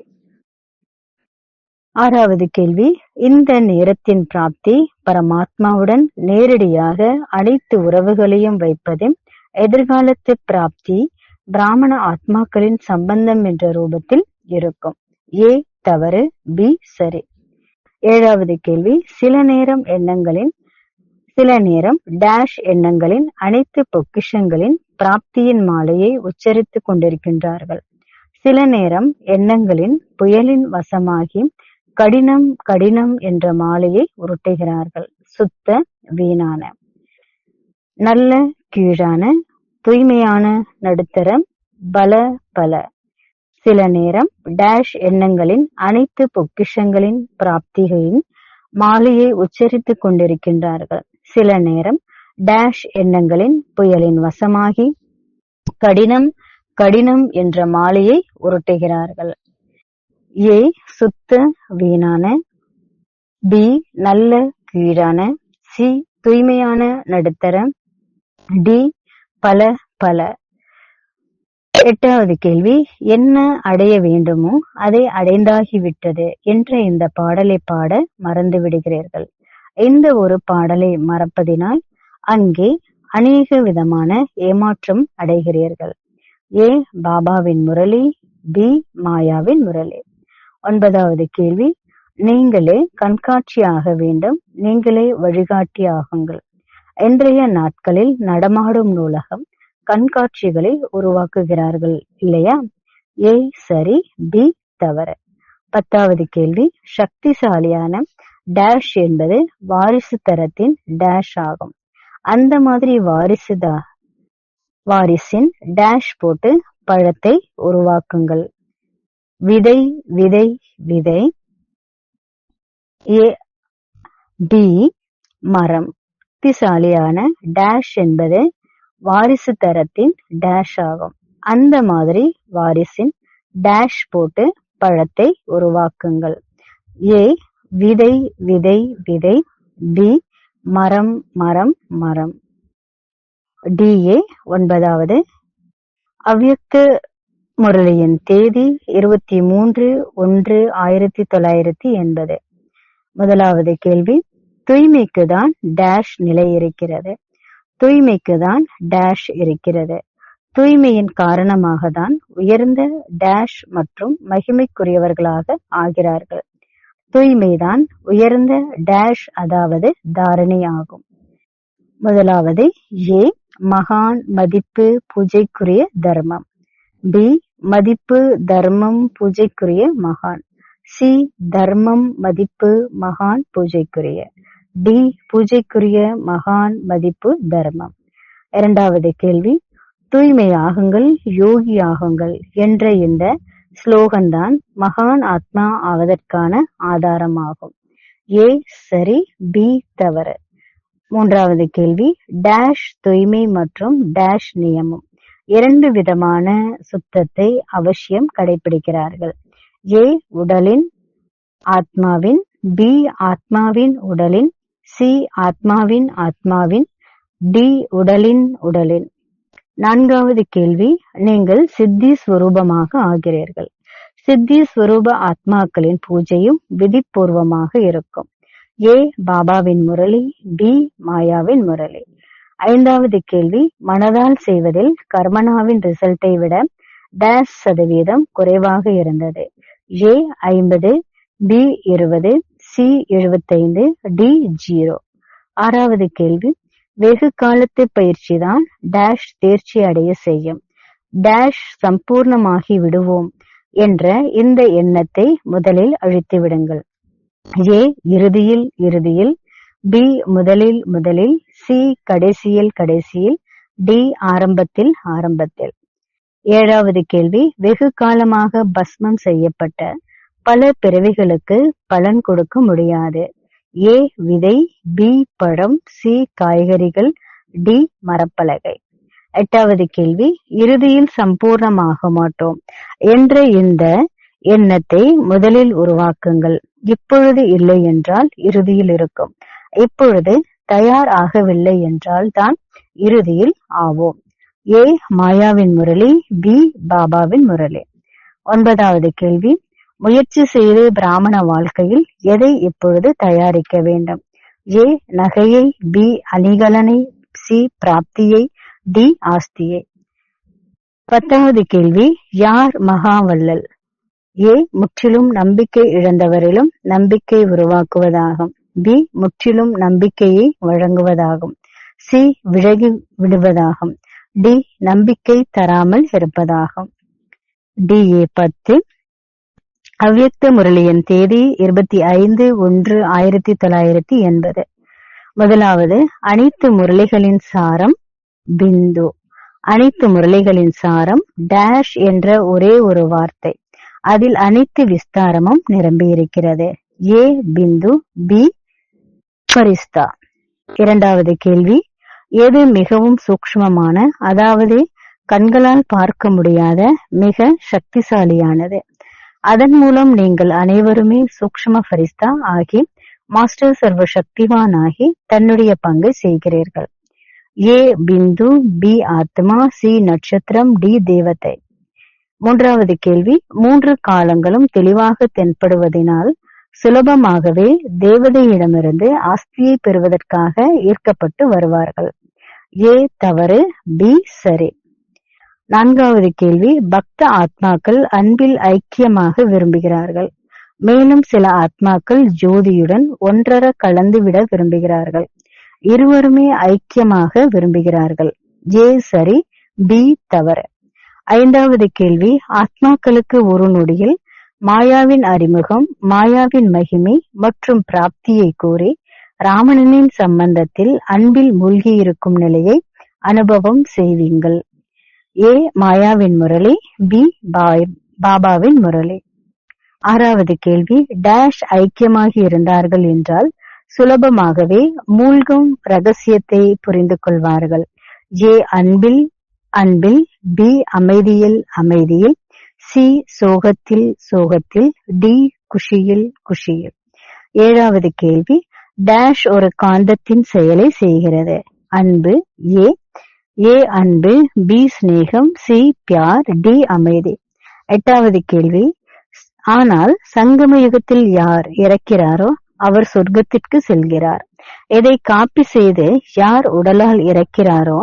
6வது கேள்வி, இந்த நேரத்தின் பிராப்தி பரமாத்மாவுடன் நேரடியாக அனைத்து உறவுகளையும் வைப்பது. எதிர்காலத்து பிராப்தி பிராமண ஆத்மாக்களின் சம்பந்தம் என்ற ரூபத்தில் இருக்கும். ஏ தவறு, பி சரி. 7வது கேள்வி, சில நேரம் டேஷ் எண்ணங்களின் அனைத்து பொக்கிஷங்களின் பிராப்தியின் மாலையை உச்சரித்துக் கொண்டிருக்கின்றார்கள். சில நேரம் எண்ணங்களின் புயலின் வசமாகி கடினம் கடினம் என்ற மாலையை உருட்டுகிறார்கள். சுத்த வீணான, நல்ல கீழான, தூய்மையான, நடுத்தர, பல பல. சில நேரம் டேஷ் எண்ணங்களின் அனைத்து பொக்கிஷங்களின் பிராப்திகளின் மாலையை உச்சரித்துக் கொண்டிருக்கின்றார்கள். சில நேரம் டேஷ் எண்ணங்களின் புயலின் வசமாகி கடினம் கடினம் என்ற மாலையை உருட்டுகிறார்கள். ஏ சுத்த வீணான, பி நல்ல கீழான, சி தூய்மையான நடுத்தர, டி பல பல. 8வது கேள்வி, என்ன அடைய வேண்டுமோ அதை அடைந்தாகிவிட்டது என்ற இந்த பாடலை பாட மறந்து விடுகிறீர்கள். இந்த ஒரு பாடலை மறப்பதினால் அங்கே அநேக விதமான ஏமாற்றம் அடைகிறீர்கள். ஏ பாபாவின் முரளி, பி மாயாவின் முரளி. 9வது கேள்வி, நீங்களே கண்காட்சியாக வேண்டும், நீங்களே வழிகாட்டி ஆகுங்கள். இன்றைய நாட்களில் நடமாடும் நூலகம் கண்காட்சிகளை உருவாக்குகிறார்கள் இல்லையா? ஏ சரி, பி தவறு. 10வது கேள்வி, சக்திசாலியான டேஷ் என்பது வாரிசு தரத்தின் டேஷ் ஆகும். அந்த மாதிரி வாரிசின் டேஷ் போட்டு பழத்தை உருவாக்குங்கள். விதை விதை விதை. ஏ பி மரம். சக்திசாலியான டேஷ் என்பது வாரிசு தரத்தின் டேஷ் ஆகும். அந்த மாதிரி வாரிசின் டேஷ் போட்டு பழத்தை உருவாக்குங்கள். ஏ விதை விதை விதை, பி மரம் மரம் மரம். டிஏ 9வது. அவ்யக்த முரளியின் தேதி 23/1/1980. முதலாவது கேள்வி, தூய்மைக்கு தான் டேஷ் நிலை இருக்கிறது. தூய்மைக்கு தான் டேஷ் இருக்கிறது. தூய்மையின் காரணமாக தான் உயர்ந்த டேஷ் மற்றும் மகிமைக்குரியவர்களாக ஆகிறார்கள். தூய்மைதான் உயர்ந்த டேஷ், அதாவது தாரணை ஆகும். முதலாவது ஏ மகான் மதிப்பு பூஜைக்குரிய தர்மம், பி மதிப்பு தர்மம் பூஜைக்குரிய மகான், சி தர்மம் மதிப்பு மகான் பூஜைக்குரிய, டி பூஜைக்குரிய மகான் மதிப்பு தர்மம். 2வது கேள்வி, தூய்மை ஆகுங்கள், யோகி ஆகுங்கள் என்ற இந்த ஸ்லோகன்தான் மகான் ஆத்மா ஆவதற்கான ஆதாரமாகும். ஏ சரி, பி தவறு. 3வது கேள்வி, டேஷ் தூய்மை மற்றும் டேஷ் நியமம் 2 விதமான சுத்தத்தை அவசியம் கடைபிடிக்கிறார்கள். ஏ உடலின் ஆத்மாவின், பி ஆத்மாவின் உடலின், சி ஆத்மாவின் ஆத்மாவின், டி உடலின் உடலின். 4வது கேள்வி, நீங்கள் சித்தி ஸ்வரூபமாக ஆகிறீர்கள். சித்தி ஸ்வரூப ஆத்மாக்களின் பூஜையும் விதிப்பூர்வமாக இருக்கும். ஏ பாபாவின் முரளி, பி மாயாவின் முரளி. 5வது கேள்வி, மனதால் செய்வதில் கர்மனாவின் ரிசல்ட்டை விட டேஷ் சதவீதம் குறைவாக இருந்தது. ஏ 50, பி 20, சி 75, டி 0. 6வது கேள்வி, வெகு காலத்து பயிற்சி தான் டேஷ் தேர்ச்சி அடைய செய்யும். டேஷ் சம்பூர்ணமாகி விடுவோம் என்ற இந்த எண்ணத்தை முதலில் அழித்து விடுங்கள். ஏ இறுதியில் பி முதலில், சி கடைசியில், டி ஆரம்பத்தில். 7வது கேள்வி, வெகு காலமாக பஸ்மம் செய்யப்பட்ட பல பிறவிகளுக்கு பலன் கொடுக்க முடியாது. ஏ விதை, பி பழம், சி காய்கறிகள், டி மரப்பலகை. 8வது கேள்வி, இறுதியில் சம்பூர்ணமாக மாட்டோம் என்ற இந்த எண்ணத்தை முதலில் உருவாக்குங்கள். இப்பொழுது இல்லை என்றால் இறுதியில் இருக்கும். இப்பொழுது தயார் ஆகவில்லை என்றால் தான் இறுதியில் ஆவோம். ஏ மாயாவின் முரளி, பி பாபாவின் முரளி. 9வது கேள்வி, முயற்சி செய்து பிராமண வாழ்க்கையில் எதை இப்பொழுது தயாரிக்க வேண்டும்? ஏ நகையை, பி அணிகலனை, சி பிராப்தியை, டி ஆஸ்தியை. 10வது கேள்வி, யார் மகாவல்லல்? ஏ முற்றிலும் நம்பிக்கை இழந்தவரிலும் நம்பிக்கை உருவாக்குவதாகும். பி முற்றிலும் நம்பிக்கையை வழங்குவதாகும். சி விலகி விடுவதாகும். டி நம்பிக்கை தராமல் இருப்பதாகும். DA 10. அவ்யக்த முரளியின் தேதி 25/1/1980. முதலாவது, அனைத்து முரளிகளின் சாரம் பிந்து. அனைத்து முரளிகளின் சாரம் டேஷ் என்ற ஒரே ஒரு வார்த்தை. அதில் அனைத்து விஸ்தாரமும் நிரம்பியிருக்கிறது. ஏ பிந்து, பி பரிஸ்தா. 2வது கேள்வி, எது மிகவும் சூக்ஷ்மமான, அதாவது கண்களால் பார்க்க முடியாத, மிக சக்திசாலியானது? அதன் மூலம் நீங்கள் அனைவருமே சூக்ஷ்ம பரிஸ்தா ஆகி மாஸ்டர் சர்வ சக்திவான் ஆகி தன்னுடைய பங்கை செய்கிறீர்கள். ஏ பிந்து, பி ஆத்மா, சி நட்சத்திரம், டி தேவதை. 3வது கேள்வி, 3 காலங்களும் தெளிவாக தென்படுவதனால் சுலபமாகவே தேவதையிடமிருந்து ஆஸ்தியை பெறுவதற்காக ஈர்க்கப்பட்டு வருவார்கள். ஏ தவறு, பி சரி. 4வது கேள்வி, பக்த ஆத்மாக்கள் அன்பில் ஐக்கியமாக விரும்புகிறார்கள். மேலும் சில ஆத்மாக்கள் ஜோதியுடன் ஒன்றர கலந்துவிட விரும்புகிறார்கள். இருவருமே ஐக்கியமாக விரும்புகிறார்கள். ஏ சரி, பி தவறு. 5வது கேள்வி, ஆத்மாக்களுக்கு ஒரு நொடியில் மாயாவின் அறிமுகம், மாயாவின் மகிமை மற்றும் பிராப்தியை கூறி ராமணனின் சம்பந்தத்தில் அன்பில் மூழ்கியிருக்கும் நிலையை அனுபவம் செய்வீங்கள். ஏ மாயாவின் முரளி, பி பாபாவின் முரளி. 6வது கேள்வி, டேஷ் ஐக்கியமாகி இருந்தார்கள் என்றால் சுலபமாகவே மூழ்கும் ரகசியத்தை புரிந்து கொள்வார்கள். ஏ அன்பில், பி அமைதியில், சி சோகத்தில், டி குஷியில். 7வது கேள்வி, டேஷ் ஒரு காந்தத்தின் செயலை செய்கிறது. அன்பு, ஏ அன்பு, பி ஸ்நேகம், சி பியார், டி அமைதி. 8வது கேள்வி, ஆனால் சங்கம யுகத்தில் யார் இறக்கிறாரோ அவர் சொர்க்கத்திற்கு செல்கிறார். இதை காப்பி செய்து யார் உடலால் இறக்கிறாரோ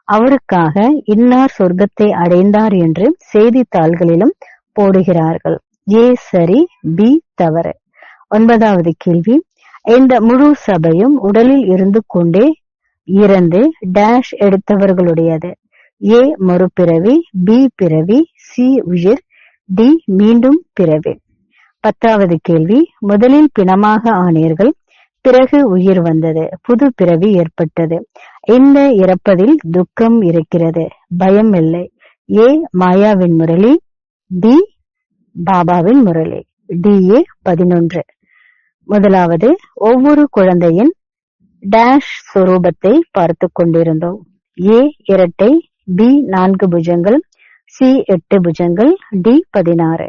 அவருக்காக இன்னார் சொர்க்கத்தை அடைந்தார் என்று செய்தித்தாள்களிலும் போடுகிறார்கள். ஏ சரி, பி தவறு. 9வது கேள்வி, இந்த முழு சபையும் உடலில் இருந்து கொண்டே இறந்து டேஷ் எடுத்தவர்களுடையது. ஏ மறுபிறவி, பி பிறவி, சி உயிர், டி மீண்டும் பிறவி. 10வது கேள்வி, முதலில் பிணமாக ஆனீர்கள், பிறகு உயிர் வந்தது, புது பிறவி ஏற்பட்டது. இந்த இறப்பதில் துக்கம் இருக்கிறது, பயம் இல்லை. ஏ மாயாவின் முரளி, பி பாபாவின் முரளி. DA 11. முதலாவது, ஒவ்வொரு குழந்தையின் டேஷ் சொரூபத்தை பார்த்து கொண்டிருந்தோம். ஏ இரட்டை, பி 4 புஜங்கள், சி 8 புஜங்கள், டி 16.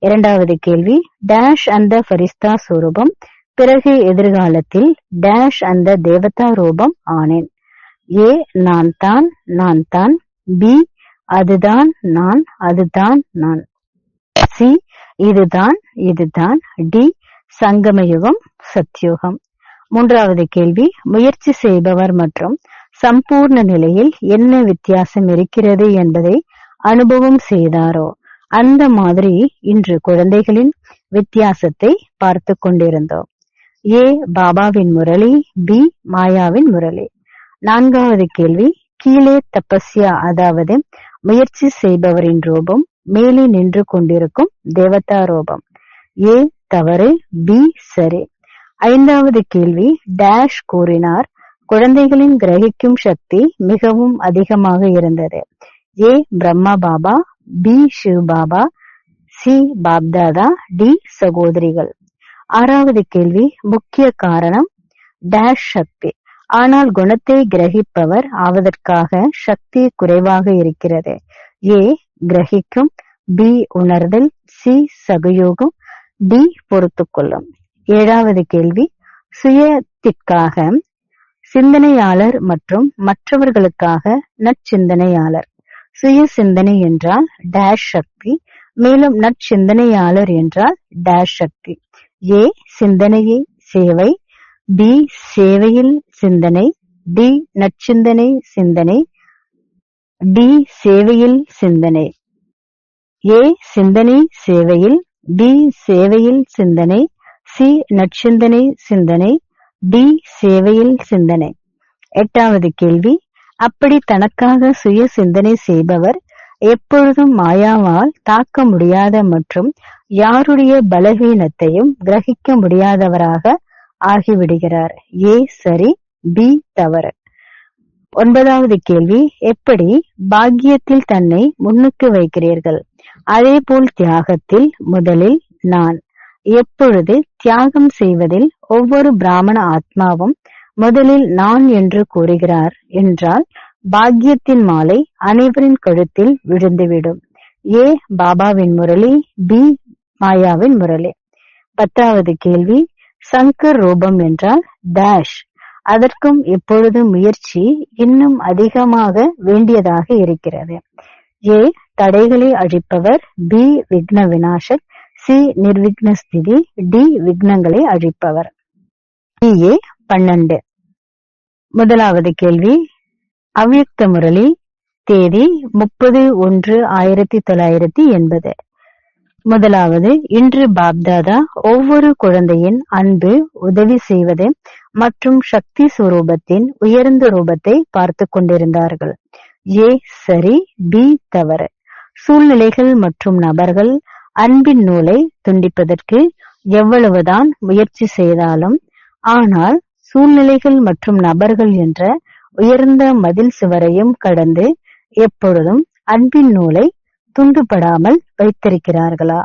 2வது கேள்வி, டேஷ் அந்த ஃபரிஸ்தா சொரூபம், பிறகு எதிர்காலத்தில் டேஷ் அந்த தேவதா ரூபம் ஆனேன். ஏ நான் தான், பி அதுதான் நான், சி இதுதான், டி சங்கமயுகம் சத்யுகம். 3வது கேள்வி, முயற்சி செய்பவர் மற்றும் சம்பூர்ண நிலையில் என்ன வித்தியாசம் இருக்கிறது என்பதை அனுபவம் செய்தாரோ அந்த மாதிரி இன்று குழந்தைகளின் வித்தியாசத்தை பார்த்து கொண்டிருந்தோம். ஏ பாபாவின் முரளி, பி மாயாவின் முரளி. 4வது கேள்வி, கீழே தபஸ்யா அதாவது முயற்சி செய்பவரின் ரூபம், மேலே நின்று கொண்டிருக்கும் தேவதா ரூபம். ஏ தவறு, பி சரி. ஐந்தாவது கேள்வி, டேஷ் கூறினார். குழந்தைகளின் கிரகிக்கும் சக்தி மிகவும் அதிகமாக இருந்தது. ஏ பிரம்மா பாபா, பி சிவ் பாபா, சி பாப்தாதா, டி சகோதரிகள். ஆறாவது கேள்வி, முக்கிய காரணம் டேஷ் சக்தி. ஆனால் குணத்தை கிரகிப்பவர் ஆவதற்காக சக்தி குறைவாக இருக்கிறது. ஏ கிரகிக்கும், பி உணர்தல், சி சகயோகம், டி பொறுத்துக்கொள்ளும். ஏழாவது கேள்வி, சுயத்திற்காக சிந்தனையாளர் மற்றும் மற்றவர்களுக்காக நற்சிந்தனையாளர். சுய சிந்தனை என்றால் டேஷ் சக்தி, மேலும் நற்சிந்தனையாளர் என்றால் டேஷ் சக்தி. ஏ சிந்தனையை சேவை, பி சேவையில் சிந்தனை, டி நற்சிந்தனை சிந்தனை, டி சேவையில் சிந்தனை. ஏ சிந்தனை சேவையில், பி சேவையில் சிந்தனை, சி நற்சிந்தனை சிந்தனை, டி சேவையில் சிந்தனை. எட்டாவது கேள்வி, அப்படி தனக்காக சுய சிந்தனை செய்பவர் எப்பொழுதும் மாயாவால் தாக்க முடியாத மற்றும் யாருடைய பலவீனத்தையும் கிரகிக்க முடியாதவராக ஆகிவிடுகிறார். ஏ சரி, பி தவறு. ஒன்பதாவது கேள்வி, எப்படி பாக்கியத்தில் தன்னை முன்னுக்கு வைக்கிறீர்கள்? அதேபோல் தியாகத்தில் முதலில் நான். எப்பொழுது தியாகம் செய்வதில் ஒவ்வொரு பிராமண ஆத்மாவும் முதலில் நான் என்று கூறுகிறார் என்றால் பாக்கியத்தின் மாலை அனைவரின் கழுத்தில் விழுந்துவிடும். ஏ பாபாவின் முரளி, பி மாயாவின் முரளி. பத்தாவது கேள்வி, சங்கர் ரூபம் என்றால் டேஷ். அதற்கும் இப்பொழுது முயற்சி இன்னும் அதிகமாக வேண்டியதாக இருக்கிறது. ஏ தடைகளை அழிப்பவர், பி விக்ன விநாசக், சி நிர்விக்ன ஸ்திதி, டி விக்னங்களை அழிப்பவர். ஏ 12. முதலாவது கேள்வி, அவ்யக்த முரளி, தேதி 30/1/1980. முதலாவது, இன்று பாப்தாதா ஒவ்வொரு குழந்தையின் அன்பு, உதவி செய்வது மற்றும் சக்தி சுரூபத்தின் உயர்ந்த ரூபத்தை பார்த்து கொண்டிருந்தார்கள். ஏ சரி, பி தவறு. சூழ்நிலைகள் மற்றும் நபர்கள் அன்பின் நூலை துண்டிப்பதற்கு எவ்வளவுதான் முயற்சி செய்தாலும், ஆனால் சூழ்நிலைகள் மற்றும் நபர்கள் என்ற உயர்ந்த மதில் சுவரையும் கடந்து எப்பொழுதும் அன்பின் நூலை துண்டுபடாமல் வைத்திருக்கிறார்களா?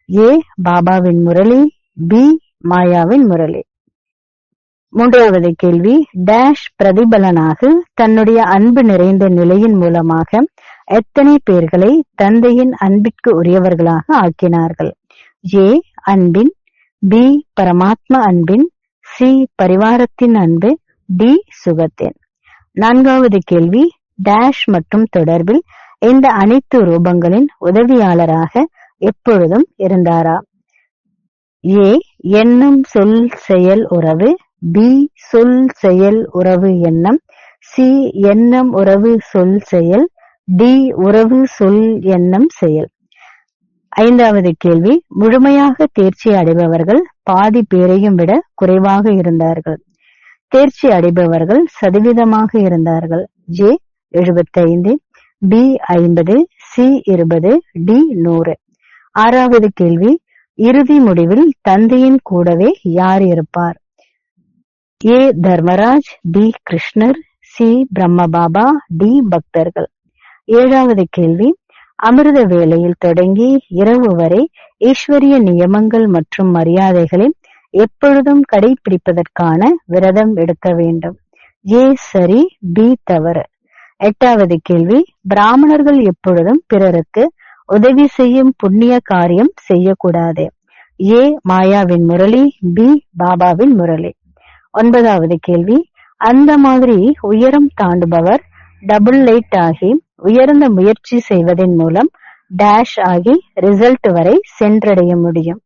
ஏ பாபாவின் முரளி, பி மாயாவின் முரளி. மூன்றாவது கேள்வி, டேஷ் பிரதிபலனாக தன்னுடைய அன்பு நிறைந்த நிலையின் மூலமாக எத்தனை பேர்களை தந்தையின் அன்பிற்கு உரியவர்களாக ஆக்கினார்கள்? ஏ அன்பின், பி பரமாத்மா அன்பின், சி பரிவாரத்தின் அன்பு, டி சுகத்தின். நான்காவது கேள்வி, டேஷ் மற்றும் தொடர்பில் இந்த அனைத்து ரூபங்களின் உதவியாளராக எப்பொழுதும் இருந்தாரா? ஏ எண்ணம் சொல் செயல் உறவு, பி சொல் செயல் உறவு எண்ணம், சி எண்ணம் உறவு சொல் செயல், டி உறவு சொல் எண்ணம் செயல். ஐந்தாவது கேள்வி, முழுமையாக தேர்ச்சி அடைபவர்கள் பாதி பேரையும் விட குறைவாக இருந்தார்கள். தேர்ச்சி அடைபவர்கள் சதவீதமாக இருந்தார்கள். J 75, B 50, C 20, D 100. ஆறாவது கேள்வி, இறுதி முடிவில் தந்தையின் கூடவே யார் இருப்பார்? ஏ தர்மராஜ், பி கிருஷ்ணர், சி பிரம்ம பாபா, டி பக்தர்கள். ஏழாவது கேள்வி, அமிர்த வேளையில் தொடங்கி இரவு வரை ஈஸ்வரிய நியமங்கள் மற்றும் மரியாதைகளை எப்பொழுதும் கடைபிடிப்பதற்கான விரதம் எடுக்க வேண்டும். ஏ சரி, பி தவறு. எட்டாவது கேள்வி, பிராமணர்கள் எப்பொழுதும் பிறருக்கு உதவி செய்யும் புண்ணிய காரியம் செய்யக்கூடாது. ஏ மாயாவின் முரளி, பி பாபாவின் முரளி. ஒன்பதாவது கேள்வி, அந்த மாதிரி உயரம் தாண்டுபவர் டபுள் லைட் ஆகி உயர்ந்த முயற்சி செய்வதன் மூலம் டேஷ் ஆகி ரிசல்ட் வரை சென்றடைய முடியும்.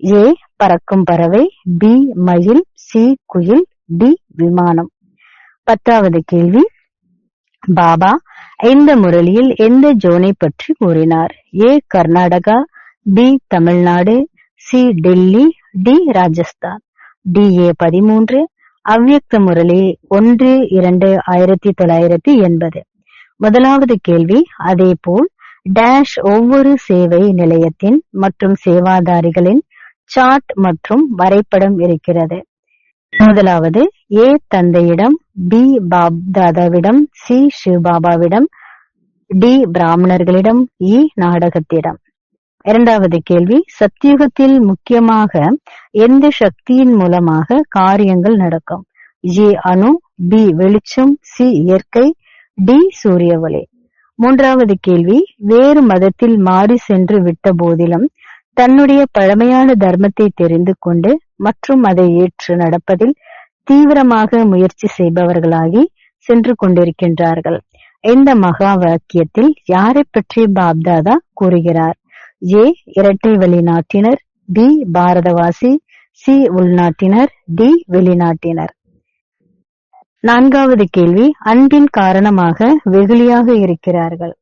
ஏ பறக்கும் பறவை, பி மயில், சி குயில், டி விமானம். பத்தாவது கேள்வி, பாபா இந்த முரளியில் எந்த ஜோனை பற்றி கூறினார்? A Karnataka, B Tamil Nadu, C Delhi, D Rajasthan. D A 13. அவ்யக்த முரளி 1/2/1980. முதலாவது கேள்வி, அதேபோல் டேஷ் ஒவ்வொரு சேவை நிலையத்தின் மற்றும் சேவாதாரிகளின் சார்ட் மற்றும் வரைபடம் இருக்கிறது. முதலாவது ஏ தந்தையிடம், பி பாப்தாதாவிடம், சி சிவபாபாவிடம், டி பிராமணர்களிடம், இ நாடகத்திடம். இரண்டாவது கேள்வி, சத்தியுகத்தில் முக்கியமாக எந்த சக்தியின் மூலமாக காரியங்கள் நடக்கும்? ஏ அணு, பி வெளிச்சம், சி இயற்கை, டி சூரிய ஒளி. மூன்றாவது கேள்வி, வேறு மதத்தில் மாறி சென்று விட்ட போதிலும் தன்னுடைய பழமையான தர்மத்தை தெரிந்து கொண்டு மற்றும் அதை ஏற்று நடப்பதில் தீவிரமாக முயற்சி செய்பவர்களாகி சென்று கொண்டிருக்கின்றார்கள். இந்த மகா வாக்கியத்தில் யாரை பற்றி பாப்தாதா கூறுகிறார்? ஏ இரட்டை வெளிநாட்டினர், பி பாரதவாசி, சி உள்நாட்டினர், டி வெளிநாட்டினர். நான்காவது கேள்வி, அன்பின் காரணமாக வெகுளியாக இருக்கிறார்கள்.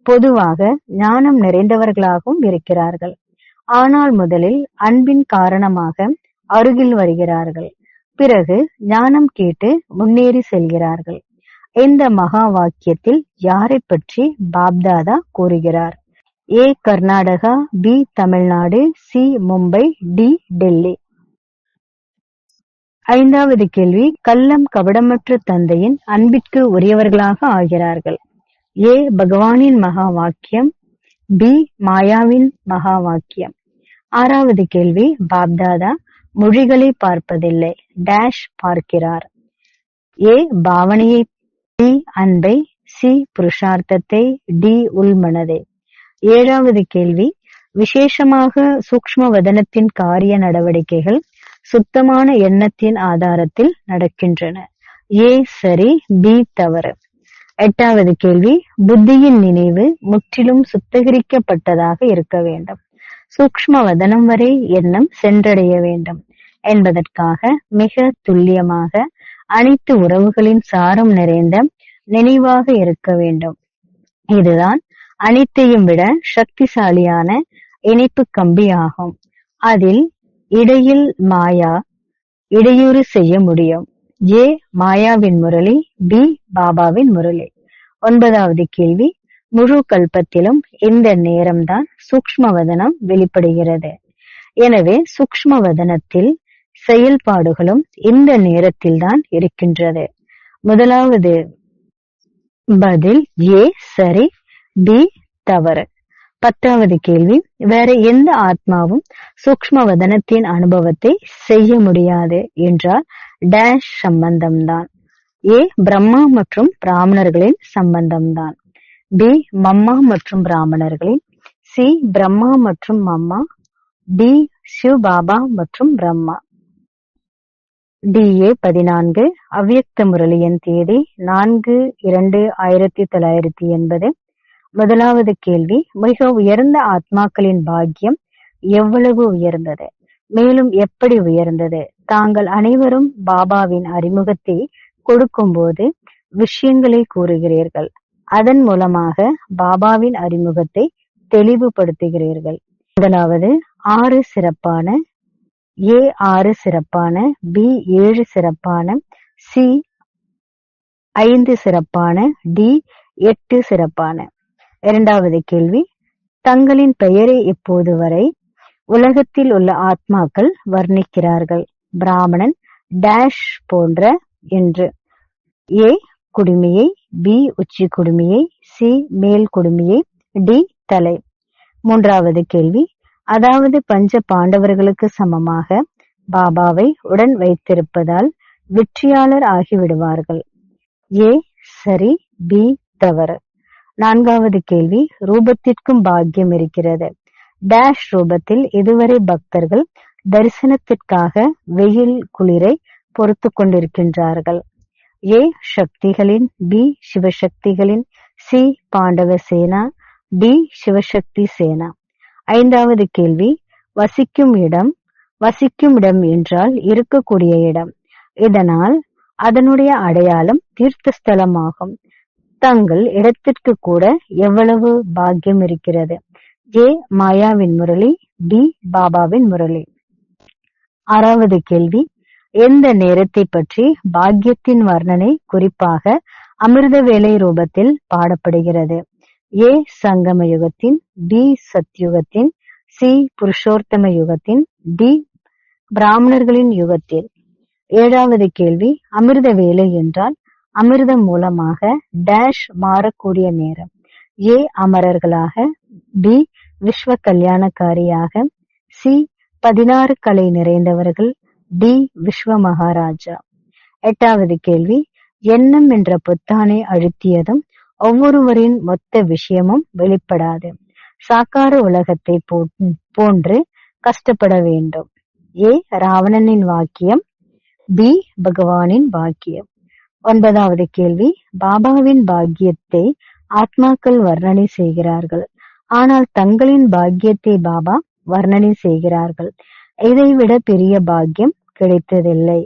பொதுவாக ஞானம் நிறைந்தவர்களாகவும் இருக்கிறார்கள். ஆனால் முதலில் அன்பின் காரணமாக அருகில் வருகிறார்கள். பிறகு ஞானம் கேட்டு முன்னேறி செல்கிறார்கள். இந்த மகா வாக்கியத்தில் யாரை பற்றி பாப்தாதா கூறுகிறார்? A Karnataka, B Tamil Nadu, C Mumbai, D Delhi. ஐந்தாவது கேள்வி, கள்ளம் கபடமற்ற தந்தையின் அன்பிற்கு உரியவர்களாக ஆகிறார்கள். ஏ பகவானின் மகா வாக்கியம், பி மாயாவின் மகா வாக்கியம். ஆறாவது கேள்வி, பாப்தாதா மொழிகளை பார்ப்பதில்லை, டேஷ் பார்க்கிறார். ஏ பாவனையை, பி அன்பை, சி புருஷார்த்தத்தை, டி உள்மனதை. ஏழாவது கேள்வி, விசேஷமாக சூக்ஷ்ம வதனத்தின் காரிய நடவடிக்கைகள் சுத்தமான எண்ணத்தின் ஆதாரத்தில் நடக்கின்றன. ஏ சரி, பி தவறு. எட்டாவது கேள்வி, புத்தியின் நினைவு முற்றிலும் சுத்திகரிக்கப்பட்டதாக இருக்க வேண்டும். சூக்ஷ்ம வதனம் வரை எண்ணம் சென்றடைய வேண்டும் என்பதற்காக மிக துல்லியமாக அனைத்து உறவுகளின் சாரம் நிறைந்த நினைவாக இருக்க வேண்டும். இதுதான் அனைத்தையும் விட சக்திசாலியான இணைப்பு கம்பி ஆகும். அதில் இடையில் மாயா இடையூறு செய்ய முடியும். ஏ மாயாவின் முரளி, பி பாபாவின் முரளி. ஒன்பதாவது கேள்வி, முழு கல்பத்திலும் இந்த நேரம்தான் சூக்ஷ்மவதனம் வெளிப்படுகிறது. எனவே சூக்ஷ்மவதனத்தில் செயல்பாடுகளும் இந்த நேரத்தில் தான் இருக்கின்றது. முதலாவது பதில் ஏ சரி, பி தவறு. பத்தாவது கேள்வி, வேற எந்த ஆத்மாவும் சூக்ஷ்மவதனத்தின் அனுபவத்தை செய்ய முடியாது என்றால் டேஷ் சம்பந்தம்தான். ஏ பிரம்மா மற்றும் பிராமணர்களின் சம்பந்தம்தான், பி மம்மா மற்றும் பிராமணர்களின், சி பிரம்மா மற்றும் மம்மா, டி சிவ் பாபா மற்றும் பிரம்மா. DA 14 அவ்யக்த முரளியின் தேதி 4/2/1980. முதலாவது கேள்வி, மிக உயர்ந்த ஆத்மாக்களின் பாக்கியம் எவ்வளவு உயர்ந்தது, மேலும் எப்படி உயர்ந்தது? தாங்கள் அனைவரும் பாபாவின் அறிமுகத்தை கொடுக்கும்போது விஷயங்களை கூறுகிறீர்கள். அதன் மூலமாக பாபாவின் அறிமுகத்தை தெளிவுபடுத்துகிறீர்கள். முதலாவது 6 சிறப்பான, A 6 சிறப்பான, B 7 சிறப்பான, C 5 சிறப்பான, D 8 சிறப்பான. இரண்டாவது கேள்வி, தங்களின் பெயரை இப்போது வரை உலகத்தில் உள்ள ஆத்மாக்கள் வர்ணிக்கிறார்கள். பிராமணன் டேஷ் போன்ற என்று. A குடுமியை, B உச்சி குடுமியை, C மேல் குடுமியை, D தலை. மூன்றாவது கேள்வி, அதாவது பஞ்ச பாண்டவர்களுக்கு சமமாக பாபாவை உடன் வைத்திருப்பதால் வெற்றியாளர் ஆகிவிடுவார்கள். A சரி, B தவறு. நான்காவது கேள்வி, ரூபத்திற்கும் பாக்கியம் இருக்கிறது. டேஷ் ரூபத்தில் இதுவரை பக்தர்கள் தரிசனத்திற்காக வெயில் குளிரை பொறுத்து கொண்டிருக்கின்றார்கள். A சக்திகளின், B சிவசக்திகளின், C பாண்டவ சேனா, D சிவசக்தி சேனா. ஐந்தாவது கேள்வி, வசிக்கும் இடம். வசிக்கும் இடம் என்றால் இருக்கக்கூடிய இடம். இதனால் அதனுடைய அடையாளம் தீர்த்தஸ்தலமாகும். தங்கள் இடத்திற்கு கூட எவ்வளவு பாக்கியம் இருக்கிறது. A மாயாவின் முரளி, B பாபாவின் முரளி. ஆறாவது கேள்வி, எந்த நேரத்தை பற்றி பாக்கியத்தின் வர்ணனை குறிப்பாக அமிர்த வேலை ரூபத்தில் பாடப்படுகிறது? A சங்கம யுகத்தின், B சத்யுகத்தின், C சி புருஷோத்தம யுகத்தின், டி பிராமணர்களின் யுகத்தில். 7வது கேள்வி, அமிர்த வேலை என்றால் அமிர்தம் மூலமாக டேஷ் மாறக்கூடிய நேரம். ஏ அமரர்களாக, பி விஸ்வ கல்யாணக்காரியாக, சி 16 கலை நிறைந்தவர்கள், டி விஸ்வ மகாராஜா. 8வது கேள்வி, எண்ணம் என்ற பொத்தானை அழுத்தியதும் ஒவ்வொருவரின் மொத்த விஷயமும் வெளிப்படாது. சாக்கார உலகத்தை போன்று கஷ்டப்பட வேண்டும். ஏ ராவணனின் வாக்கியம், பி பகவானின் வாக்கியம். 9வது கேள்வி, பாபாவின் பாக்கியத்தை ஆத்மாக்கள் வர்ணனை செய்கிறார்கள். ஆனால் தங்களின் பாக்கியத்தை பாபா வர்ணனை செய்கிறார்கள். இதைவிட பெரிய பாக்கியம் கிடைத்ததில்லை,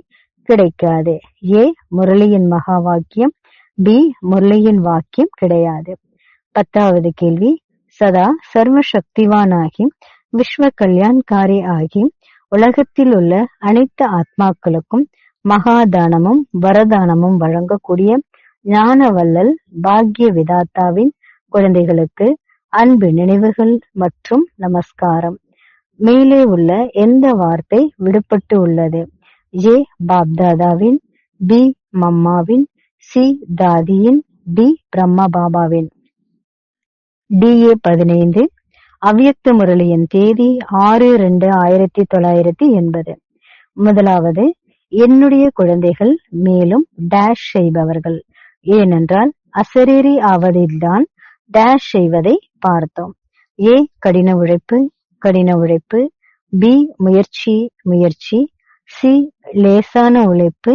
கிடைக்காது. ஏ முரளியின் மகா வாக்கியம், பி முரளியின் வாக்கியம் கிடையாது. 10வது கேள்வி, சதா சர்வ சக்திவானாகி விஸ்வ கல்யாண்காரி ஆகி உலகத்தில் உள்ள அனைத்து ஆத்மாக்களுக்கும் மகாதானமும் வரதானமும் வழங்கக்கூடிய ஞான வள்ளல் பாக்ய விதாத்தாவின் குழந்தைகளுக்கு அன்பு நினைவுகள் மற்றும் நமஸ்காரம். மேலே உள்ள எந்த வார்த்தை விடுபட்டு உள்ளது? ஏ பாப்தாதாவின், பி மம்மாவின், சி தாதியின், டி பிரம்மா பாபாவின். DA 15 அவ்யக்த முரளியின் தேதி 6/2/1980. முதலாவது, என்னுடைய குழந்தைகள் மேலும் டேஷ் செய்பவர்கள். ஏனென்றால் அசரீரி ஆவதில்தான் டேஷ் செய்வதை பார்த்தோம். ஏ கடின உழைப்பு, கடின உழைப்பு, பி முயற்சி, முயற்சி, சி லேசான உழைப்பு,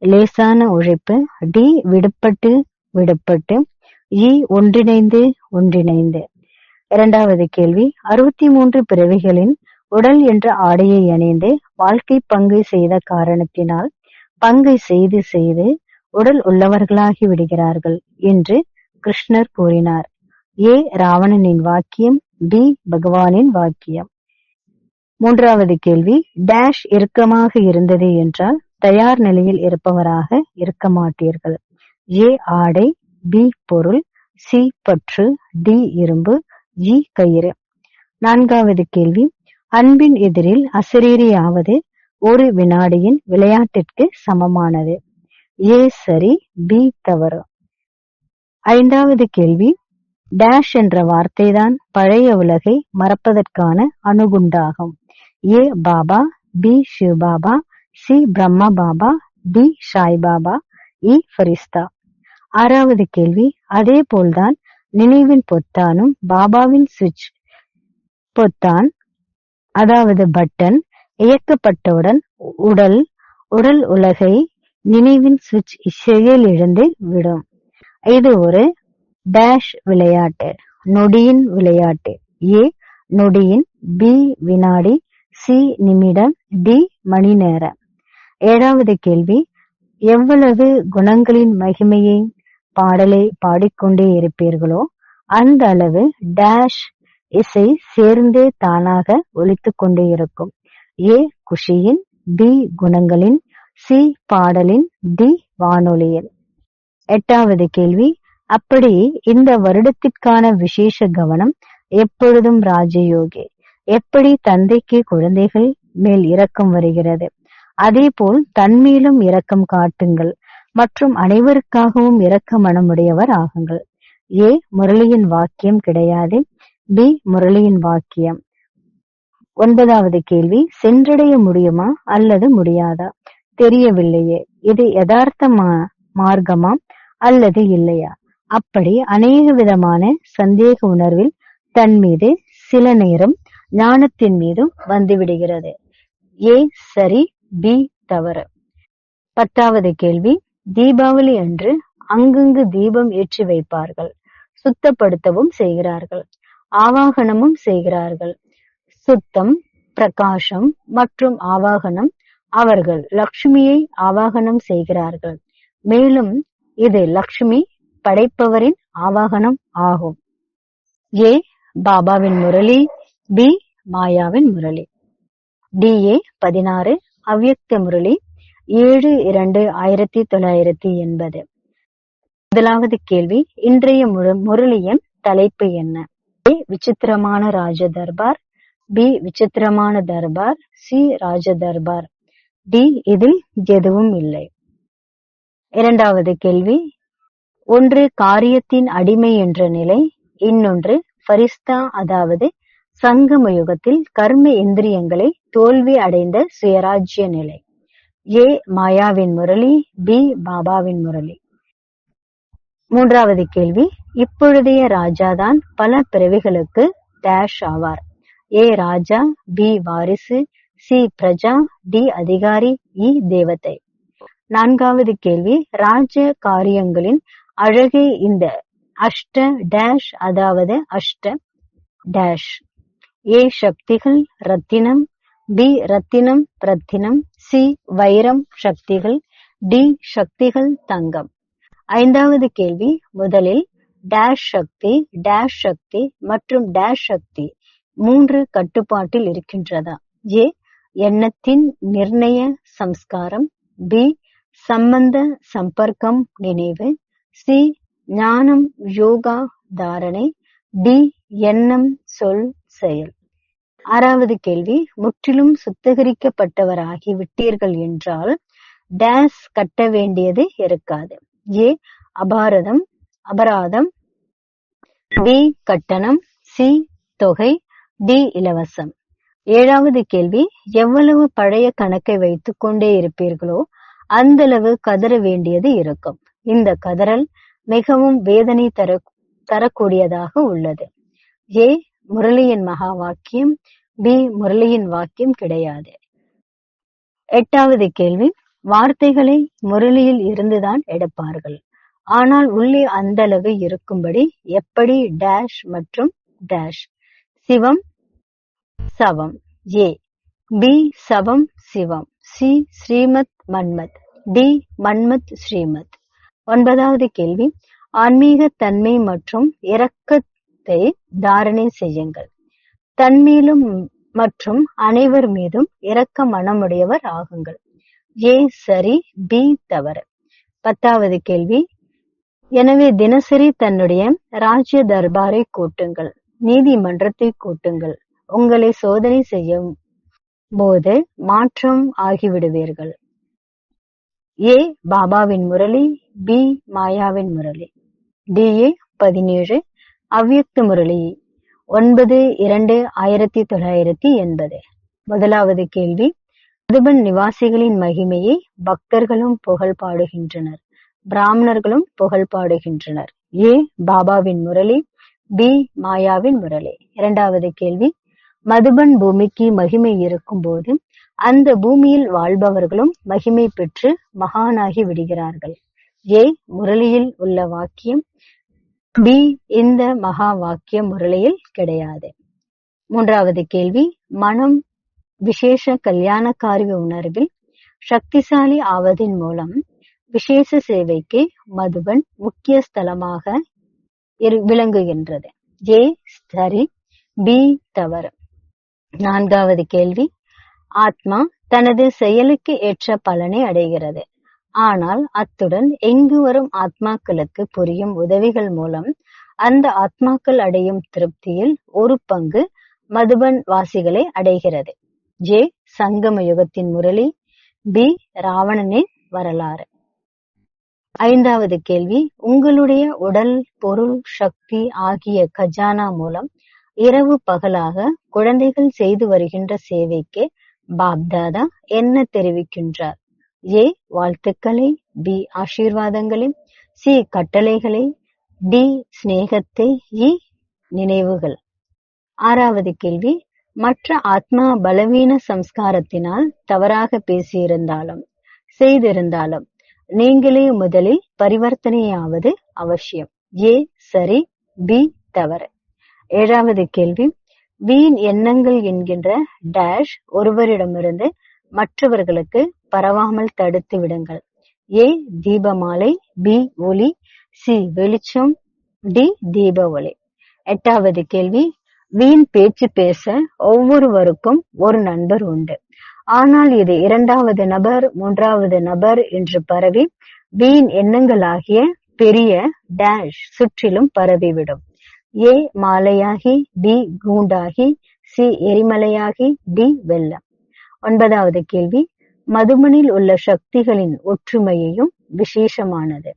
லேசான உழைப்பு, டி விடுபட்டு, விடுபட்டு, இ ஒன்றிணைந்து, ஒன்றிணைந்து. 2வது கேள்வி, 63 பிறவிகளின் உடல் என்ற ஆடையை அணிந்து வாழ்க்கை பங்கை செய்த காரணத்தினால் பங்கை செய்து செய்து உடல் உள்ளவர்களாகி விடுகிறார்கள் என்று கிருஷ்ணர் கூறினார். ஏ ராவணனின் வாக்கியம், பி பகவானின் வாக்கியம். 3வது கேள்வி, டேஷ் இறுக்கமாக இருந்தது என்றால் தயார் நிலையில் இருப்பவராக இருக்க மாட்டீர்கள். ஏ ஆடை, பி பொருள், சி பற்று, டி இரும்பு, ஜி கயிறு. 4வது கேள்வி, அன்பின் எதிரில் அசரீரியாவது ஒரு வினாடியின் விளையாட்டிற்கு சமமானது. ஏ சரி, பி தவறு. 5வது கேள்வி, டேஷ் என்ற வார்த்தைதான் பழைய உலகை மறப்பதற்கான அணுகுண்டாகும். ஏ பாபா, பி சிவ் பாபா, சி பிரம்மா பாபா, டி சாய் பாபா, இ ஃபரிஸ்தா. 6வது கேள்வி, அதே போல்தான் நினைவின் பொத்தானும் பாபாவின் சுவிட்ச் பொத்தான், அதாவது பட்டன் இயக்கப்பட்டவுடன் உடல் உலகை நினைவின் சுவிட்ச் செயலிழந்து விடும். இது ஒரு டேஷ் விளையாட்டு, நொடியின் விளையாட்டு. ஏ நொடியின், பி வினாடி, சி நிமிடம், டி மணி நேரம். 7வது கேள்வி, எவ்வளவு குணங்களின் மகிமையை பாடலை பாடிக்கொண்டே இருப்பீர்களோ அந்த அளவு டேஷ் இசை சேர்ந்தே தானாக ஒலித்துக் கொண்டே இருக்கும். ஏ குஷியின், பி குணங்களின், சி பாடலின், டி வானொலியில். 8வது கேள்வி, அப்படி இந்த வருடத்திற்கான விசேஷ கவனம் எப்பொழுதும் ராஜயோகி. எப்படி தந்தைக்கு குழந்தைகள் மேல் இரக்கம் வருகிறது, அதேபோல் தன்மேலும் இரக்கம் காட்டுங்கள் மற்றும் அனைவருக்காகவும் இரக்க மனமுடையவர் ஆகுங்கள். ஏ முரளியின் வாக்கியம் கிடையாது, பி முரளியின் வாக்கியம். 9வது கேள்வி, சென்றடைய முடியுமா அல்லது முடியாதா? தெரியவில்லையே. இது யதார்த்த மார்க்கமா அல்லது இல்லையா? அப்படி அநேக விதமான சந்தேக உணர்வில் தன் மீது, சில நேரம் ஞானத்தின் மீதும் வந்துவிடுகிறது. ஏ சரி, பி தவறு. 10வது கேள்வி, தீபாவளி அன்று அங்கங்கு தீபம் ஏற்றி வைப்பார்கள், சுத்தப்படுத்தவும் செய்கிறார்கள், ஆவாகனமும் செய்கிறார்கள். சுத்தம், பிரகாசம் மற்றும் ஆவாகனம், அவர்கள் லக்ஷ்மியை ஆவாகனம் செய்கிறார்கள். மேலும் இது லக்ஷ்மி படைப்பவரின் ஆவாகனம் ஆகும். ஏ பாபாவின் முரளி, பி மாயாவின் முரளி. DA 16 அவ்யக்த முரளி 7/2/1980. முதலாவது கேள்வி, இன்றைய முரளியின் தலைப்பு என்ன? ஏ விசித்திரமான ராஜ தர்பார், பி விசித்திரமான தர்பார், சி ராஜ தர்பார், டி இதில் எதுவும் இல்லை. இரண்டாவது கேள்வி, ஒன்று காரியத்தின் அடிமை என்ற நிலை, இன்னொன்று ஃபரிஸ்தா அதாவது சங்கம யுகத்தில் கர்ம இந்திரியங்களை தோல்வி அடைந்த சுயராஜ்ய நிலை. ஏ மாயாவின் முரளி, பி பாபாவின் முரளி. மூன்றாவது கேள்வி, இப்பொழுதைய ராஜாதான் பல பிறவிகளுக்கு டேஷ் ஆவார். ஏ ராஜா, பி வாரிசு, சி பிரஜா, டி அதிகாரி, இ தேவதை. நான்காவது கேள்வி, ராஜ காரியங்களின் அழகே இந்த அஷ்ட டேஷ் அதாவது அஷ்ட டேஷ். ஏ சக்திகள் ரத்தினம், பி ரத்தினம் ரத்தினம், சி வைரம் சக்திகள், டி சக்திகள் தங்கம். ஐந்தாவது கேள்வி, முதலில் டேஷ் சக்தி மற்றும் டேஷ் சக்தி மூன்று கட்டுப்பாட்டில் இருக்கின்றதா? ஏ எண்ணத்தின் நிர்ணய சம்ஸ்காரம், பி சம்பந்த சம்பர்க்கம் நினைவு, சி ஞானம் யோகா தாரணை, டி எண்ணம் சொல் செயல். ஆறாவது கேள்வி, முற்றிலும் சுத்திகரிக்கப்பட்டவராகி விட்டீர்கள் என்றால் டேஸ் கட்ட வேண்டியது இருக்காது. ஏ அபராதம், பி கட்டணம், சி தொகை, டி இலவசம். ஏழாவது கேள்வி, எவ்வளவு பழைய கணக்கை வைத்துக் கொண்டே இருப்பீர்களோ அந்த அளவு கதற வேண்டியது இருக்கும். இந்த கதறல் மிகவும் வேதனை தரக்கூடியதாக உள்ளது. ஏ முரளியின் மகா வாக்கியம், பி முரளியின் வாக்கியம் கிடையாது. எட்டாவது கேள்வி, வார்த்தைகளை முரளியில் இருந்துதான் எடுப்பார்கள், ஆனால் உள்ளே அந்த அளவு இருக்கும்படி எப்படி டேஷ் மற்றும் டேஷ். சிவம் சவம். ஏ பி சவம் சிவம், சி ஸ்ரீமத் மன்மத், டி மன்மத் ஸ்ரீமத். ஒன்பதாவது கேள்வி, ஆன்மீக தன்மை மற்றும் இரக்கத்தை தாரணை செய்யுங்கள். தன்மேலும் மற்றும் அனைவர் மீதும் இரக்க மனமுடையவர் ஆகுங்கள். ஏ சரி, பி தவறு. பத்தாவது கேள்வி, எனவே தினசரி தன்னுடைய ராஜ்ய தர்பாரை கூட்டுங்கள், நீதிமன்றத்தை கூட்டுங்கள். உங்களை சோதனை செய்யும் போது மாற்றம் ஆகிவிடுவீர்கள். ஏ பாபாவின் முரளி, பி மாயாவின் முரளி. டிஏ 17 அவ்யக்த முரளி 9/2/1980. முதலாவது கேள்வி, மதுபன் நிவாசிகளின் மகிமையை பக்தர்களும் புகழ் பாடுகின்றனர், பிராமணர்களும் புகழ் பாடுகின்றனர். ஏ பாபாவின் முரளி, பி மாயாவின் முரளி. இரண்டாவது கேள்வி, மதுபன் பூமிக்கு மகிமை இருக்கும் போது அந்த பூமியில் வாழ்பவர்களும் மகிமை பெற்று மகானாகி விடுகிறார்கள். ஏ முரளியில் உள்ள வாக்கியம், பி இந்த மகா வாக்கியம் முரளியில் கிடையாது. மூன்றாவது கேள்வி, மனம் விசேஷ கல்யாணக்காரி உணர்வில் சக்திசாலி ஆவதின் மூலம் விசேஷ சேவைக்கு மதுபன் முக்கிய ஸ்தலமாக விளங்குகின்றது. ஏ சரி, பி தவறு. நான்காவது கேள்வி, ஆத்மா தனது செயலுக்கு ஏற்ற பலனை அடைகிறது, ஆனால் அத்துடன் எங்கு வரும் ஆத்மாக்களுக்கு புரியும் உதவிகள் மூலம் அந்த ஆத்மாக்கள் அடையும் திருப்தியில் ஒரு பங்கு மதுபன் வாசிகளை அடைகிறது. ஜே சங்கம யுகத்தின் முரளி, பி ராவணனின் வரலாறு. ஐந்தாவது கேள்வி, உங்களுடைய உடல் பொருள் சக்தி ஆகிய கஜானா மூலம் இரவு பகலாக குழந்தைகள் செய்து வருகின்ற சேவைக்கு பாப்தாதா என்ன தெரிவிக்கின்றார்? ஏ வாழ்த்துக்களை, பி ஆசீர்வாதங்களை, சி கட்டளைகளை, டி சிநேகத்தை, இ நினைவுகள். ஆறாவது கேள்வி, மற்ற ஆத்மா பலவீன சம்ஸ்காரத்தினால் தவறாக பேசியிருந்தாலும் செய்திருந்தாலும் நீங்களே முதலில் பரிவர்த்தனையாவது அவசியம். ஏ சரி, பி தவறு. ஏழாவது கேள்வி, வீண் எண்ணங்கள் என்கின்ற டேஷ் ஒருவரிடமிருந்து மற்றவர்களுக்கு பரவாமல் தடுத்து விடுங்கள். ஏ தீபமாலை, பி ஒளி, சி வெளிச்சம், டி தீப ஒளி. எட்டாவது கேள்வி, வீண் பேச்சு பேச ஒவ்வொருவருக்கும் ஒரு நண்பர் உண்டு, ஆனால் இது இரண்டாவது நபர் மூன்றாவது நபர் என்று பரவி வீண் எண்ணங்களாகிய பெரிய டேஷ் சுற்றிலும் பரவிவிடும். ஏ மாலையாகி, பி கூண்டாகி, சி எரிமலையாகி, டி வெள்ளம். 9வது கேள்வி, மதுமனில் உள்ள சக்திகளின் ஒற்றுமையையும் விசேஷமானது.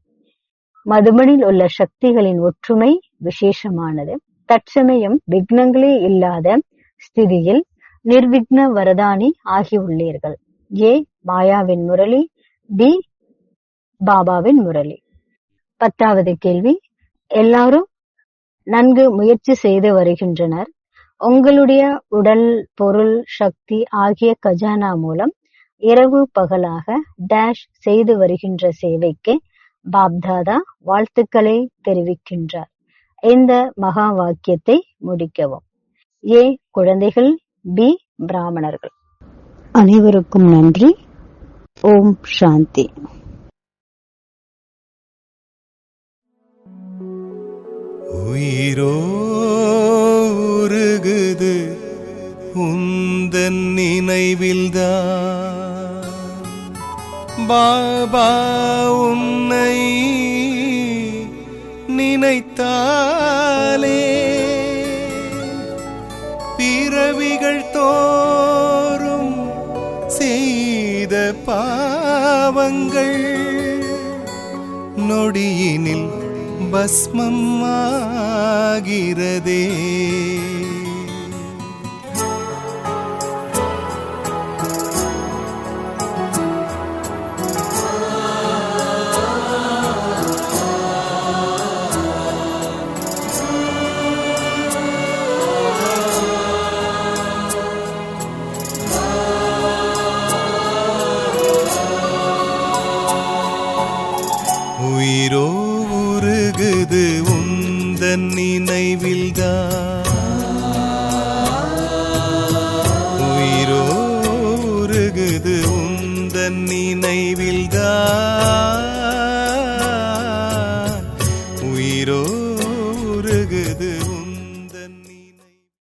மதுமனில் உள்ள சக்திகளின் ஒற்றுமை விசேஷமானது. தற்சமயம் விக்னங்களே இல்லாத ஸ்திதியில் நிர்விக்ன வரதானி ஆகியுள்ளீர்கள். ஏ மாயாவின் முரளி, பி பாபாவின் முரளி. 10வது கேள்வி, எல்லாரும் நன்கு முயற்சி செய்து வருகின்றனர். உங்களுடைய உடல், பொருள், சக்தி ஆகிய கஜானா மூலம் இரவு பகலாக டேஷ் செய்து வருகின்ற சேவைக்கு பாப்தாதா வாழ்த்துக்களை தெரிவிக்கின்றார். இந்த மகா வாக்கியத்தை முடிக்கவும். ஏ குழந்தைகள், பி பிராமணர்கள். அனைவருக்கும் நன்றி. ஓம் சாந்தி. உயிரோ உருகுது உந்தன் நினைவில்தான், பாபா உன்னை நினைத்தாலே பிறவிகள் தோறும் செய்த பாவங்கள் நொடியினில் பஸ்மம் ஆகிறதே. உயிரோ உருகுது உந்தன் நினைவில்தான், உயிரோ உருகுது உந்தன் நினைவில்தான், உயிரோ உருகுது